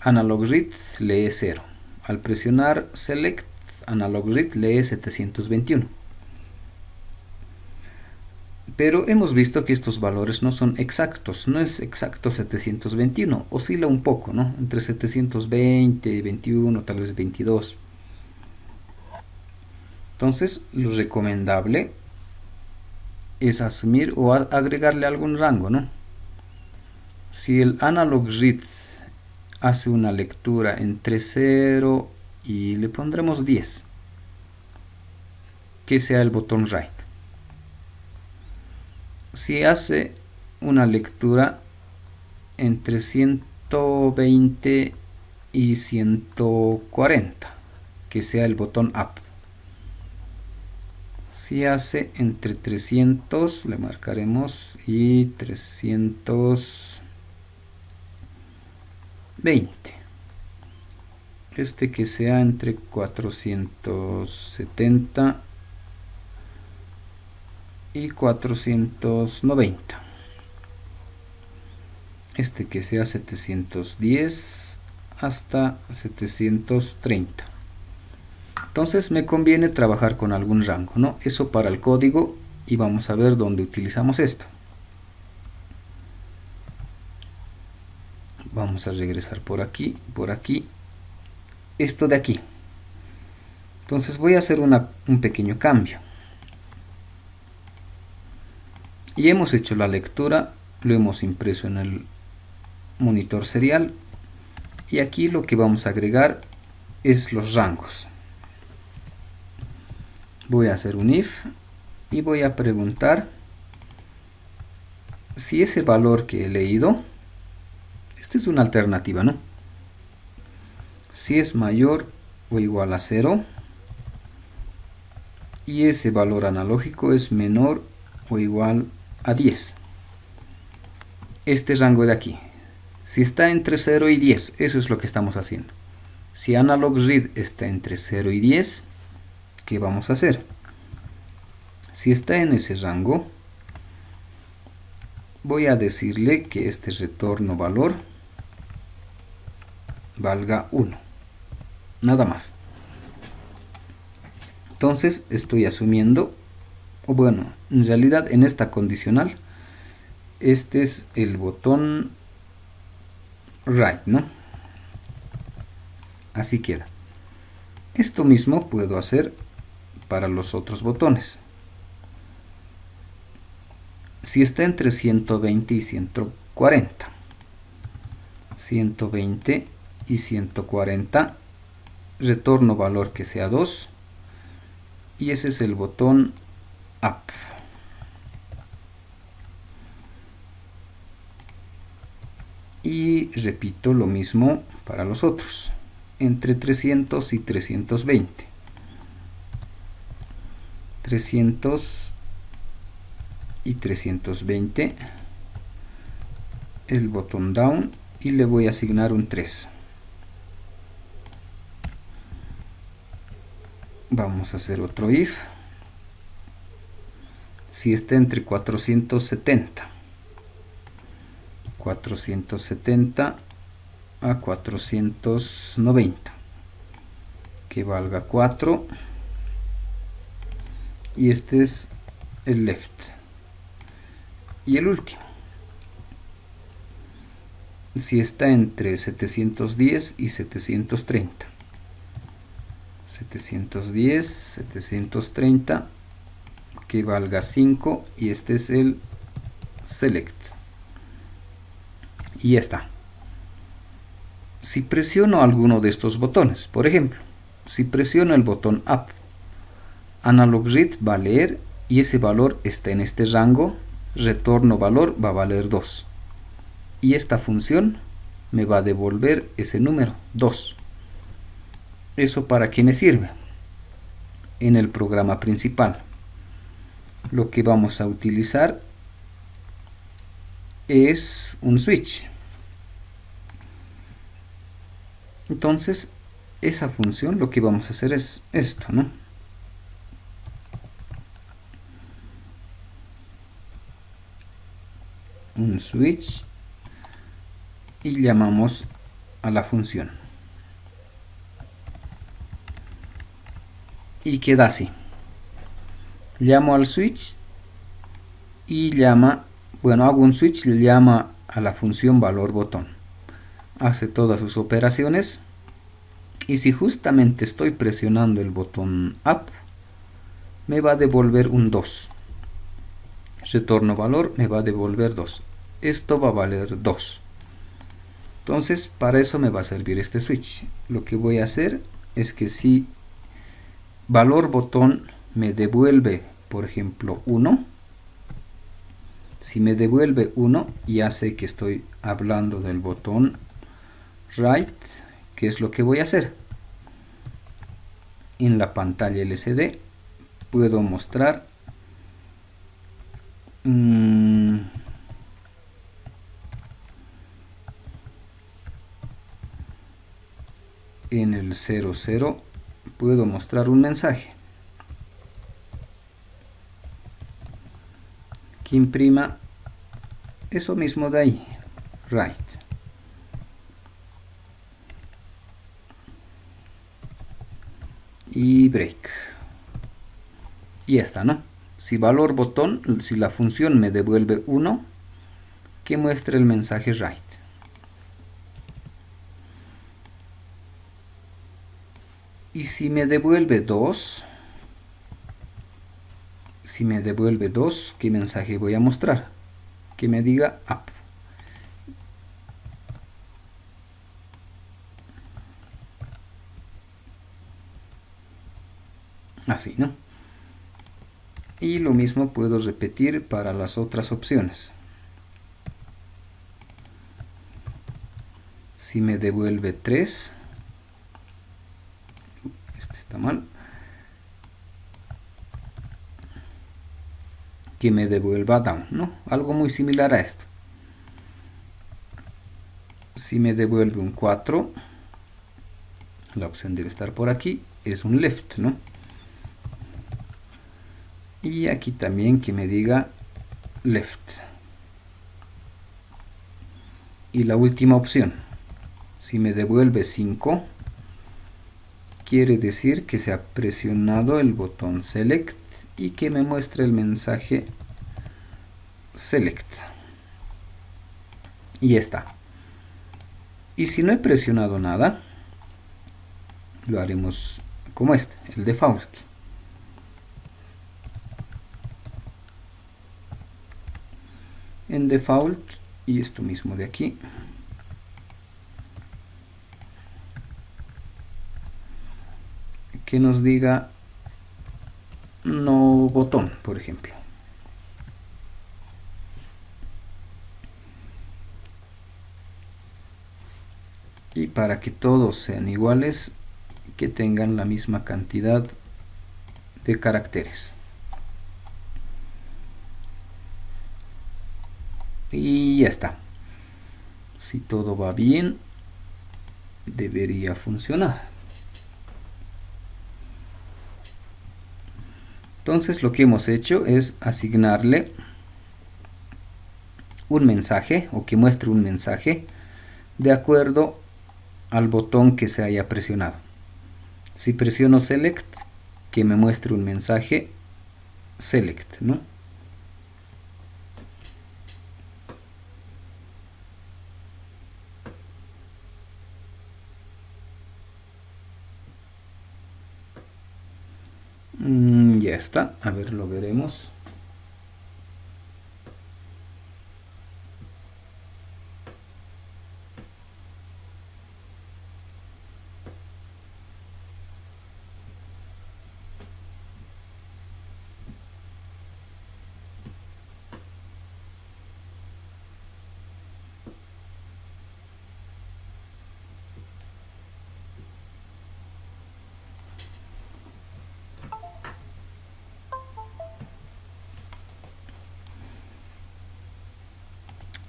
analog read lee 0. Al presionar select, analog read lee 721. Pero hemos visto que estos valores no son exactos, no es exacto 721, oscila un poco, ¿no? Entre 720, 21, tal vez 22. Entonces, lo recomendable es asumir o agregarle algún rango, ¿no? Si el analog read hace una lectura entre 0 y le pondremos 10, que sea el botón right. Si hace una lectura entre 120 y 140, que sea el botón up. Si hace entre 300, le marcaremos, y 320. Este que sea entre 470 y 490. Este que sea 710 hasta 730. Entonces me conviene trabajar con algún rango, ¿no? Eso para el código, y vamos a ver dónde utilizamos esto. Vamos a regresar por aquí, esto de aquí. Entonces voy a hacer un pequeño cambio. Y hemos hecho la lectura, lo hemos impreso en el monitor serial, y aquí lo que vamos a agregar es los rangos. Voy a hacer un if y voy a preguntar si ese valor que he leído, esta es una alternativa, ¿no? Si es mayor o igual a 0 y ese valor analógico es menor o igual a 10. Este rango de aquí, si está entre 0 y 10, eso es lo que estamos haciendo. Si analog read está entre 0 y 10, ¿qué vamos a hacer? Si está en ese rango, voy a decirle que este retorno valor valga 1. Nada más. Entonces estoy asumiendo, o bueno, en realidad en esta condicional, este es el botón right, ¿no? Así queda. Esto mismo puedo hacer para los otros botones. Si está entre 120 y 140, 120 y 140, retorno valor que sea 2 y ese es el botón Up. Y repito lo mismo para los otros, entre 300 y 320. 300 y 320 el botón down y le voy a asignar un 3. Vamos a hacer otro if. Si está entre 470 a 490, que valga 4, y este es el left. Y el último, si está entre 710 y 730, 710, 730, que valga 5, y este es el select. Y ya está. Si presiono alguno de estos botones, por ejemplo, si presiono el botón Up, Analog Read va a leer y ese valor está en este rango, retorno valor va a valer 2. Y esta función me va a devolver ese número, 2. ¿Eso para qué me sirve? En el programa principal, lo que vamos a utilizar es un switch. Entonces, esa función lo que vamos a hacer es esto, ¿no? Un switch y llamamos a la función. Y queda así. Llamo al switch y llama, bueno, hago un switch y llama a la función valor botón. Hace todas sus operaciones y si justamente estoy presionando el botón Up, me va a devolver un 2. Retorno valor me va a devolver 2. Esto va a valer 2. Entonces, para eso me va a servir este switch. Lo que voy a hacer es que si valor botón me devuelve, por ejemplo, 1, si me devuelve 1, ya sé que estoy hablando del botón Right, que es lo que voy a hacer. En la pantalla LCD puedo mostrar en el 00 puedo mostrar un mensaje que imprima eso mismo de ahí, right. Y break. Y ya está, ¿no? Si valor botón, si la función me devuelve 1, que muestre el mensaje right. Y si me devuelve 2, ¿qué mensaje voy a mostrar? Que me diga up. Así, ¿no? Y lo mismo puedo repetir para las otras opciones. Si me devuelve 3, este está mal, que me devuelva down, ¿no? Algo muy similar a esto. Si me devuelve un 4, la opción debe estar por aquí, es un left, ¿no? Y aquí también que me diga left. Y la última opción, si me devuelve 5, quiere decir que se ha presionado el botón select y que me muestre el mensaje select. Y ya está. Y si no he presionado nada, lo haremos como este, el default. En default, y esto mismo de aquí, que nos diga no botón, por ejemplo. Y para que todos sean iguales, que tengan la misma cantidad de caracteres. Y ya está. Si todo va bien, debería funcionar. Entonces lo que hemos hecho es asignarle un mensaje, o que muestre un mensaje de acuerdo al botón que se haya presionado. Si presiono select, que me muestre un mensaje select, ¿no? Ya está, a ver, lo veremos.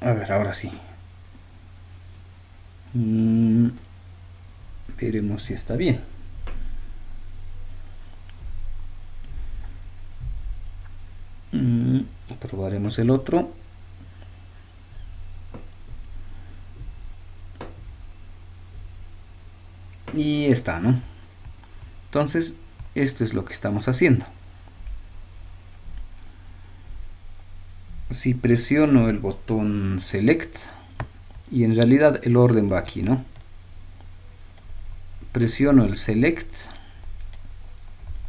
A ver, ahora sí. Veremos si está bien. Probaremos el otro. Y está, ¿no? Entonces, esto es lo que estamos haciendo. Si presiono el botón select, y en realidad el orden va aquí, ¿no? Presiono el select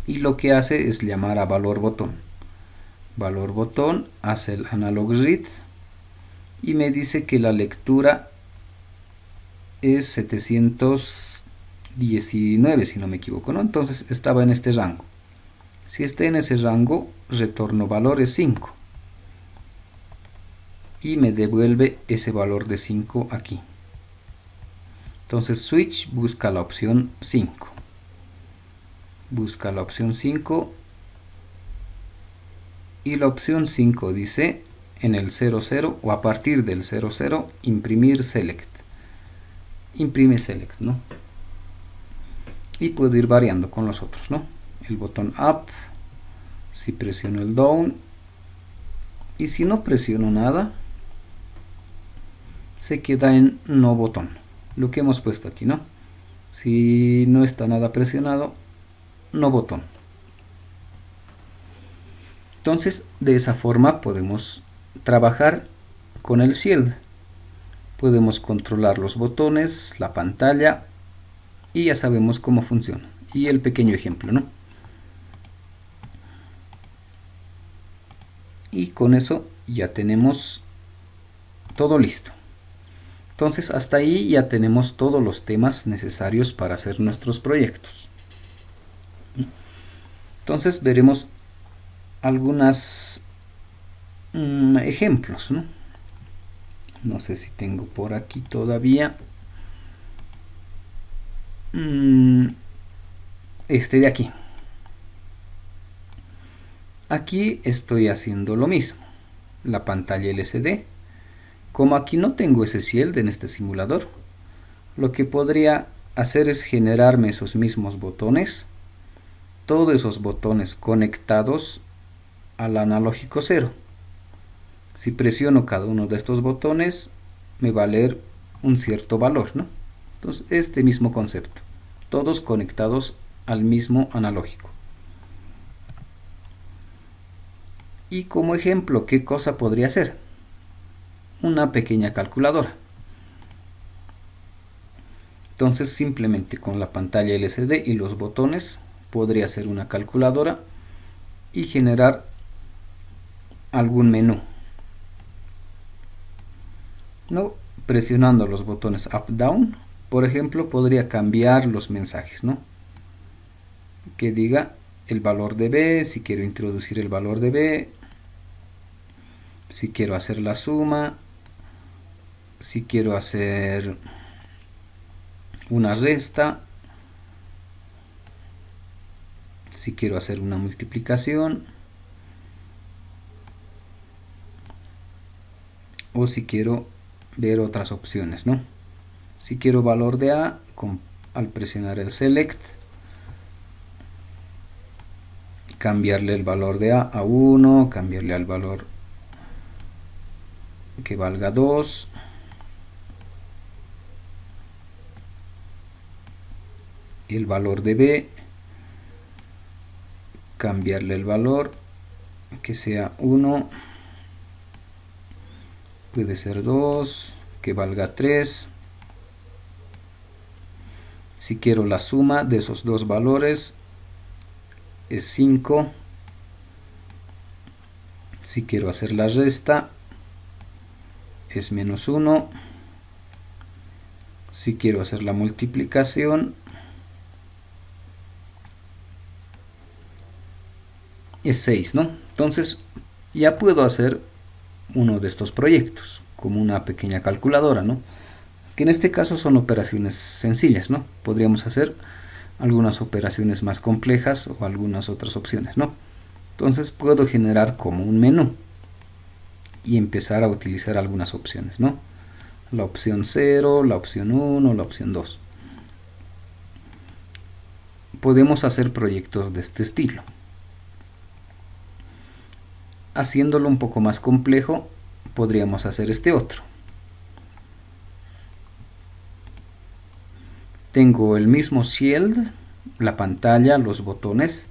y lo que hace es llamar a valor botón. Valor botón hace el analog read y me dice que la lectura es 719, si no me equivoco, ¿no? Entonces estaba en este rango. Si está en ese rango, retorno valores 5 y me devuelve ese valor de 5 aquí. Entonces switch busca la opción 5. Busca la opción 5 y la opción 5 dice en el 00 o a partir del 00 imprimir select. Imprime select, ¿no? Y puedo ir variando con los otros, ¿no? El botón up, si presiono el down y si no presiono nada, se queda en no botón, lo que hemos puesto aquí, ¿no? Si no está nada presionado, no botón. Entonces, de esa forma podemos trabajar con el Shield. Podemos controlar los botones, la pantalla, y ya sabemos cómo funciona. Y el pequeño ejemplo, ¿no? Y con eso ya tenemos todo listo. Entonces hasta ahí ya tenemos todos los temas necesarios para hacer nuestros proyectos. Entonces veremos algunos ejemplos, ¿no? No sé si tengo por aquí todavía. Este de aquí. Aquí estoy haciendo lo mismo. La pantalla LCD. Como aquí no tengo ese Shield en este simulador, lo que podría hacer es generarme esos mismos botones, todos esos botones conectados al analógico 0. Si presiono cada uno de estos botones, me va a leer un cierto valor, ¿no? Entonces, este mismo concepto, todos conectados al mismo analógico. Y como ejemplo, ¿qué cosa podría ser? Una pequeña calculadora. Entonces simplemente con la pantalla LCD y los botones podría ser una calculadora y generar algún menú, ¿no? Presionando los botones up down, por ejemplo, podría cambiar los mensajes, ¿no? que diga el valor de B, si quiero introducir el valor de B, si quiero hacer la suma, si quiero hacer una resta, si quiero hacer una multiplicación, o si quiero ver otras opciones, ¿no? Si quiero valor de A, al presionar el select, cambiarle el valor de A 1, cambiarle al valor que valga 2, el valor de B, cambiarle el valor que sea 1, puede ser 2, que valga 3. Si quiero la suma de esos dos valores es 5. Si quiero hacer la resta es menos 1. Si quiero hacer la multiplicación es 6, ¿no? Entonces ya puedo hacer uno de estos proyectos como una pequeña calculadora, ¿no? Que en este caso son operaciones sencillas, ¿no? Podríamos hacer algunas operaciones más complejas o algunas otras opciones, ¿no? Entonces puedo generar como un menú y empezar a utilizar algunas opciones, ¿no? La opción 0, la opción 1, la opción 2. Podemos hacer proyectos de este estilo. Haciéndolo un poco más complejo, podríamos hacer este otro. Tengo el mismo shield, la pantalla, los botones,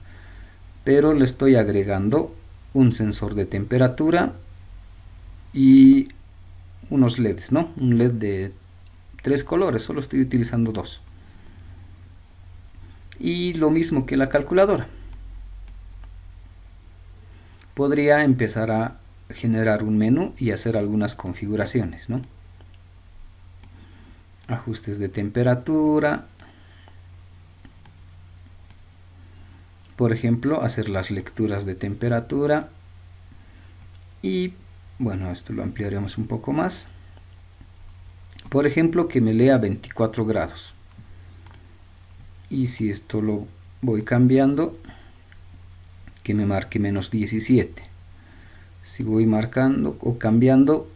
pero le estoy agregando un sensor de temperatura y unos LEDs, ¿no? Un LED de 3 colores, solo estoy utilizando 2. Y lo mismo que la calculadora. Podría empezar a generar un menú y hacer algunas configuraciones, ¿no? Ajustes de temperatura. Por ejemplo, hacer las lecturas de temperatura. Y bueno, esto lo ampliaremos un poco más. Por ejemplo, que me lea 24 grados. Y si esto lo voy cambiando, que me marque menos 17. Si voy marcando o cambiando,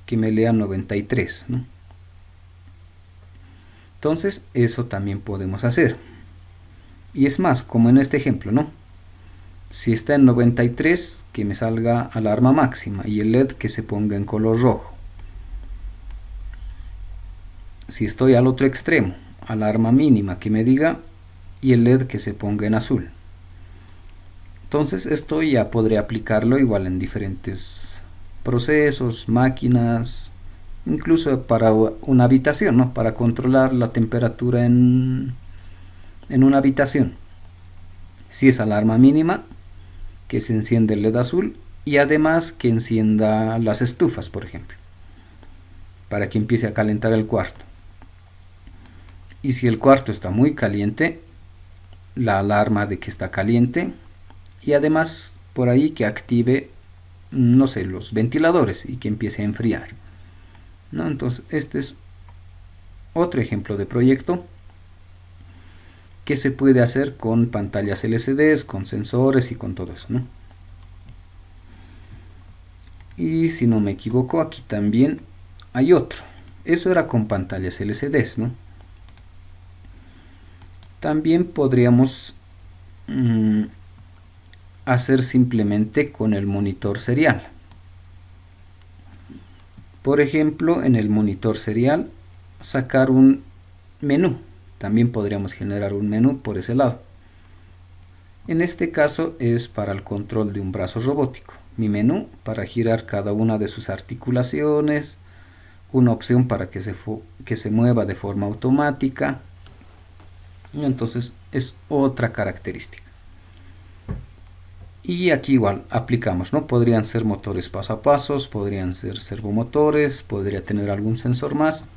que me lea 93, ¿no? Entonces, eso también podemos hacer. Y es más, como en este ejemplo, ¿no? Si está en 93, que me salga alarma máxima y el LED que se ponga en color rojo. Si estoy al otro extremo, alarma mínima que me diga y el LED que se ponga en azul. Entonces esto ya podré aplicarlo igual en diferentes procesos, máquinas, incluso para una habitación, ¿no? Para controlar la temperatura en una habitación. Si es alarma mínima, que se enciende el LED azul y además que encienda las estufas, por ejemplo, para que empiece a calentar el cuarto. Y si el cuarto está muy caliente, la alarma de que está caliente y además por ahí que active, no sé, los ventiladores y que empiece a enfriar, ¿no? Entonces este es otro ejemplo de proyecto que se puede hacer con pantallas LCDs, con sensores y con todo eso, ¿no? Y si no me equivoco, aquí también hay otro. Eso era con pantallas LCDs, ¿no? También podríamos hacer simplemente con el monitor serial. Por ejemplo, en el monitor serial, sacar un menú. También podríamos generar un menú por ese lado. En este caso es para el control de un brazo robótico. Mi menú para girar cada una de sus articulaciones, una opción para que se mueva de forma automática. Y entonces es otra característica. Y aquí igual aplicamos, ¿no? Podrían ser motores paso a paso, podrían ser servomotores, podría tener algún sensor más.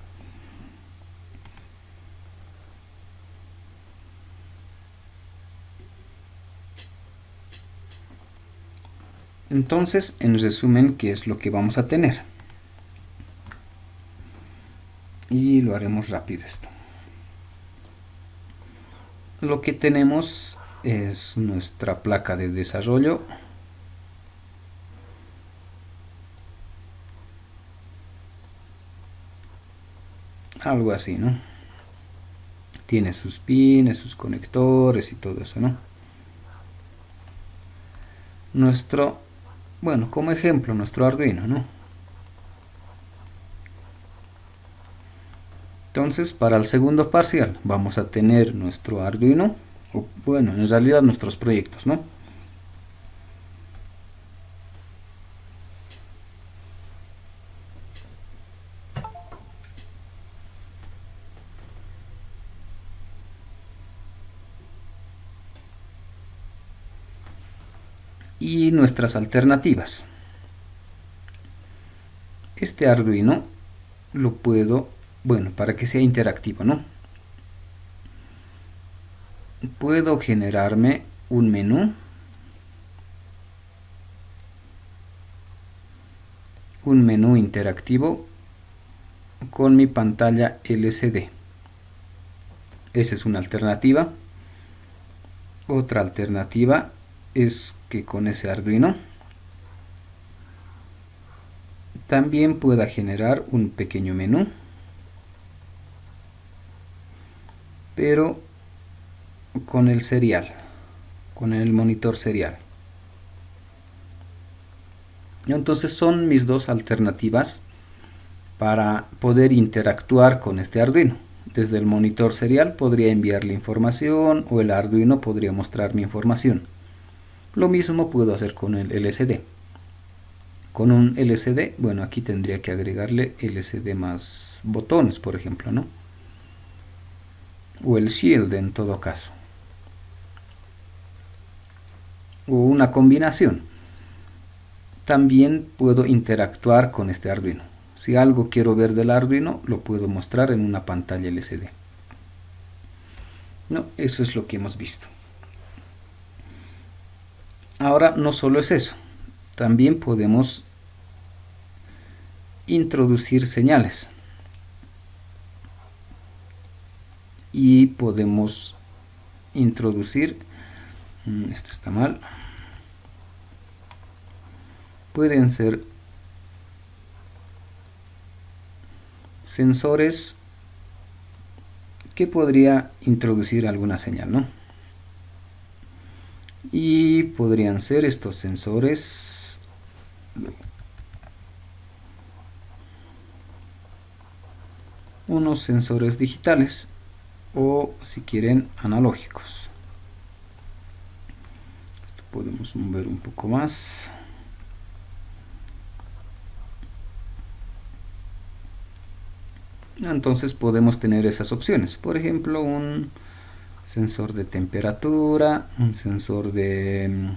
Entonces, en resumen, ¿qué es lo que vamos a tener? Y lo haremos rápido esto. Lo que tenemos es nuestra placa de desarrollo. Algo así, ¿no? Tiene sus pines, sus conectores y todo eso, ¿no? Bueno, como ejemplo, nuestro Arduino, ¿no? Entonces, para el segundo parcial vamos a tener nuestro Arduino, o bueno, en realidad nuestros proyectos, ¿no? Y nuestras alternativas. Este Arduino lo puedo, bueno, para que sea interactivo, ¿no? Puedo generarme un menú, interactivo con mi pantalla LCD. Esa es una alternativa. Otra alternativa es que con ese Arduino también pueda generar un pequeño menú, pero con el serial, con el monitor serial. Entonces son mis dos alternativas para poder interactuar con este Arduino. Desde el monitor serial podría enviarle información o el Arduino podría mostrarme información. Lo mismo puedo hacer con el LCD. Con un LCD, bueno, aquí tendría que agregarle LCD más botones, por ejemplo, ¿no? O el Shield en todo caso. O una combinación. También puedo interactuar con este Arduino. Si algo quiero ver del Arduino, lo puedo mostrar en una pantalla LCD. No, eso es lo que hemos visto. Ahora no solo es eso, también podemos introducir señales. Y podemos introducir, esto está mal, pueden ser sensores que podría introducir alguna señal, ¿no? Y podrían ser estos sensores unos sensores digitales o si quieren analógicos. Podemos mover un poco más. Entonces podemos tener esas opciones. Por ejemplo, un sensor de temperatura, un sensor de,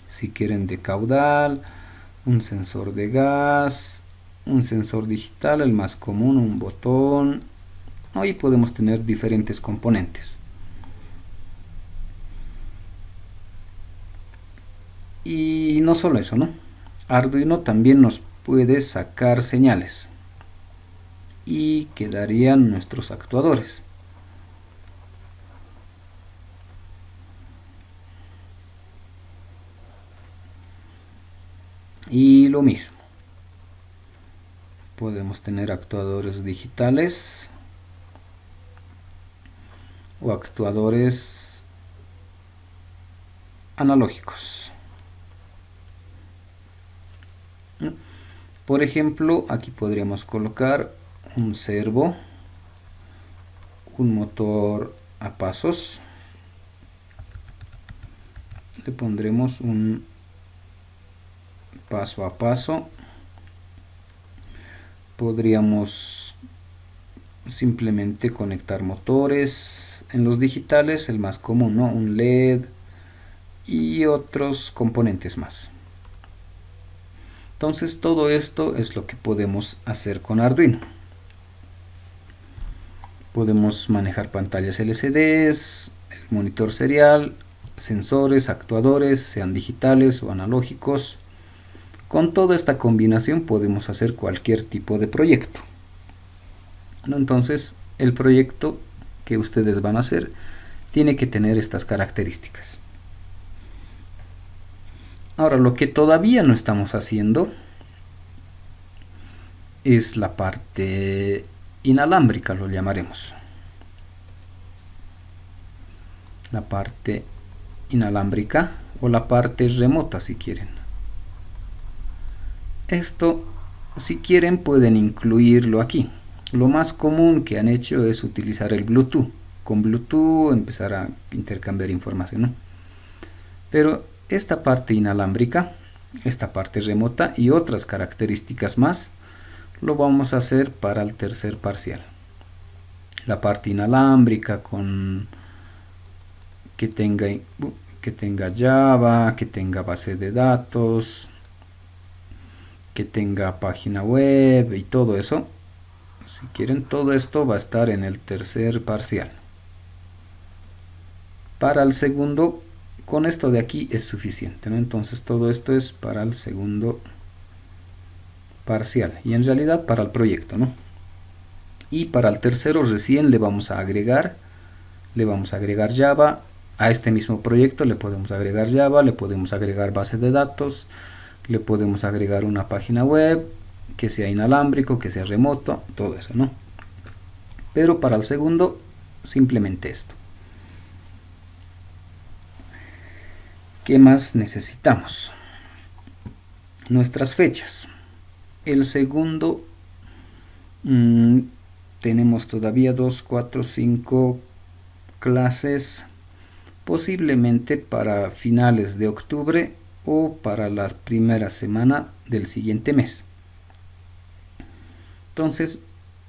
si quieren, de caudal, un sensor de gas, un sensor digital, el más común, un botón. Ahí podemos tener diferentes componentes. Y no solo eso, ¿no? Arduino también nos puede sacar señales. Y quedarían nuestros actuadores. Y lo mismo. Podemos tener actuadores digitales o actuadores analógicos. Por ejemplo, aquí podríamos colocar un servo, un motor a pasos. Le pondremos un paso a paso. Podríamos simplemente conectar motores. En los digitales, el más común, ¿no? Un LED y otros componentes más. Entonces todo esto es lo que podemos hacer con Arduino. Podemos manejar pantallas LCDs, el monitor serial sensores, actuadores, sean digitales o analógicos. Con toda esta combinación podemos hacer cualquier tipo de proyecto, ¿no? Entonces, el proyecto que ustedes van a hacer tiene que tener estas características. Ahora, lo que todavía no estamos haciendo es la parte inalámbrica, lo llamaremos. La parte inalámbrica o la parte remota, si quieren. Esto, si quieren, pueden incluirlo aquí. Lo más común que han hecho es utilizar el Bluetooth. Con Bluetooth empezar a intercambiar información, ¿no? Pero esta parte inalámbrica, esta parte remota y otras características más, lo vamos a hacer para el tercer parcial. La parte inalámbrica con que tenga Java, que tenga base de datos, que tenga página web y todo eso. Si quieren, todo esto va a estar en el tercer parcial. Para el segundo, con esto de aquí es suficiente, ¿no? Entonces todo esto es para el segundo parcial y en realidad para el proyecto, ¿no? Y para el tercero recién le vamos a agregar Java. A este mismo proyecto le podemos agregar Java, le podemos agregar base de datos, le podemos agregar una página web, que sea inalámbrico, que sea remoto, todo eso, ¿no? Pero para el segundo, simplemente esto. ¿Qué más necesitamos? Nuestras fechas. El segundo, tenemos todavía 2, 4, 5 clases, posiblemente para finales de octubre o para la primera semana del siguiente mes. Entonces,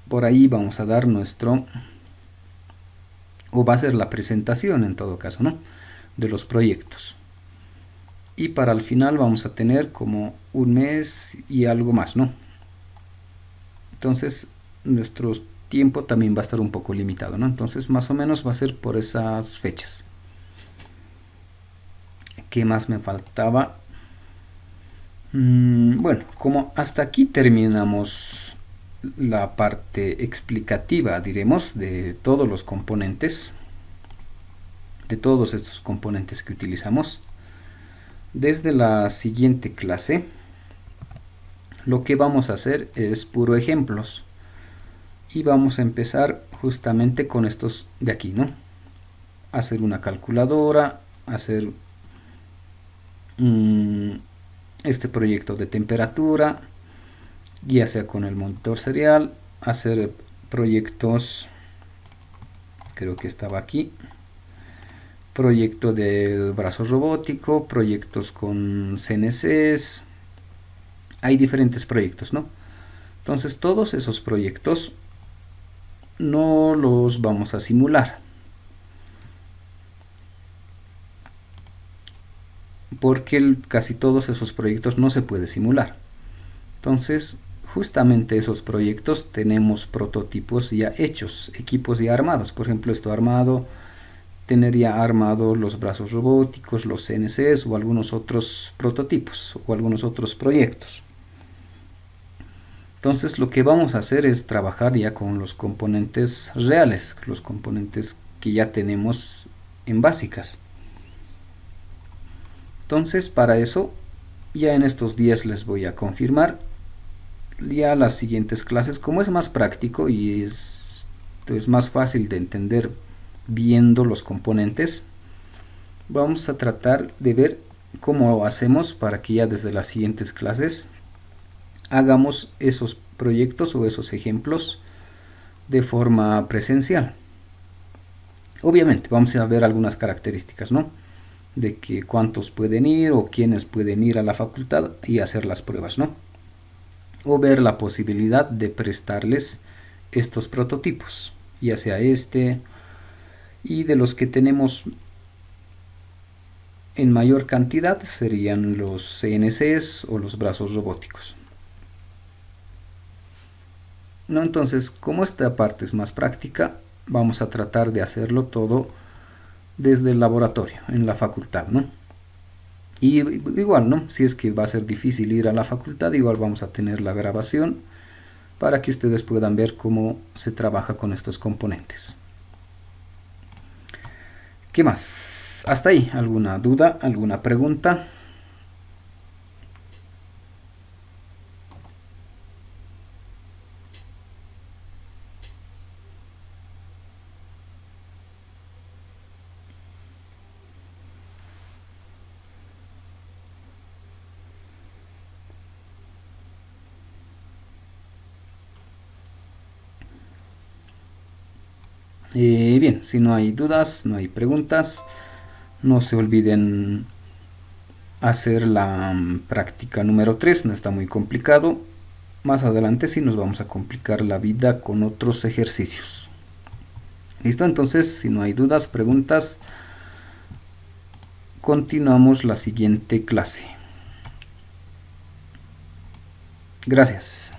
por ahí vamos a dar o va a ser la presentación en todo caso, ¿no? De los proyectos. Y para el final vamos a tener como un mes y algo más, ¿no? Entonces, nuestro tiempo también va a estar un poco limitado, ¿no? Entonces, más o menos va a ser por esas fechas. ¿Qué más me faltaba? Bueno, como hasta aquí terminamos la parte explicativa, diremos, de todos los componentes, de todos estos componentes que utilizamos. Desde la siguiente clase, lo que vamos a hacer es puro ejemplos. Y vamos a empezar justamente con estos de aquí, ¿no? Hacer una calculadora, hacer este proyecto de temperatura, ya sea con el monitor serial, hacer proyectos, creo que estaba aquí, proyecto del brazo robótico, proyectos con CNCs, hay diferentes proyectos, ¿no? Entonces todos esos proyectos no los vamos a simular, porque casi todos esos proyectos no se puede simular. Entonces, justamente esos proyectos tenemos prototipos ya hechos, equipos ya armados. Por ejemplo, esto armado, tener ya armado los brazos robóticos, los CNCs o algunos otros prototipos o algunos otros proyectos. Entonces, lo que vamos a hacer es trabajar ya con los componentes reales, los componentes que ya tenemos en básicas. Entonces, para eso, ya en estos días les voy a confirmar ya las siguientes clases, como es más práctico y es más fácil de entender viendo los componentes. Vamos a tratar de ver cómo hacemos para que ya desde las siguientes clases hagamos esos proyectos o esos ejemplos de forma presencial. Obviamente vamos a ver algunas características, ¿no? De que cuántos pueden ir o quiénes pueden ir a la facultad y hacer las pruebas, ¿no? O ver la posibilidad de prestarles estos prototipos, ya sea este, y de los que tenemos en mayor cantidad serían los CNCs o los brazos robóticos, ¿no? Entonces, como esta parte es más práctica, vamos a tratar de hacerlo todo desde el laboratorio en la facultad, ¿no? Y igual, ¿no? Si es que va a ser difícil ir a la facultad, igual vamos a tener la grabación para que ustedes puedan ver cómo se trabaja con estos componentes. ¿Qué más? Hasta ahí, ¿alguna duda, alguna pregunta? Bien, si no hay dudas, no hay preguntas, no se olviden hacer la práctica número 3, no está muy complicado. Más adelante sí nos vamos a complicar la vida con otros ejercicios. ¿Listo? Entonces, si no hay dudas, preguntas, continuamos la siguiente clase. Gracias.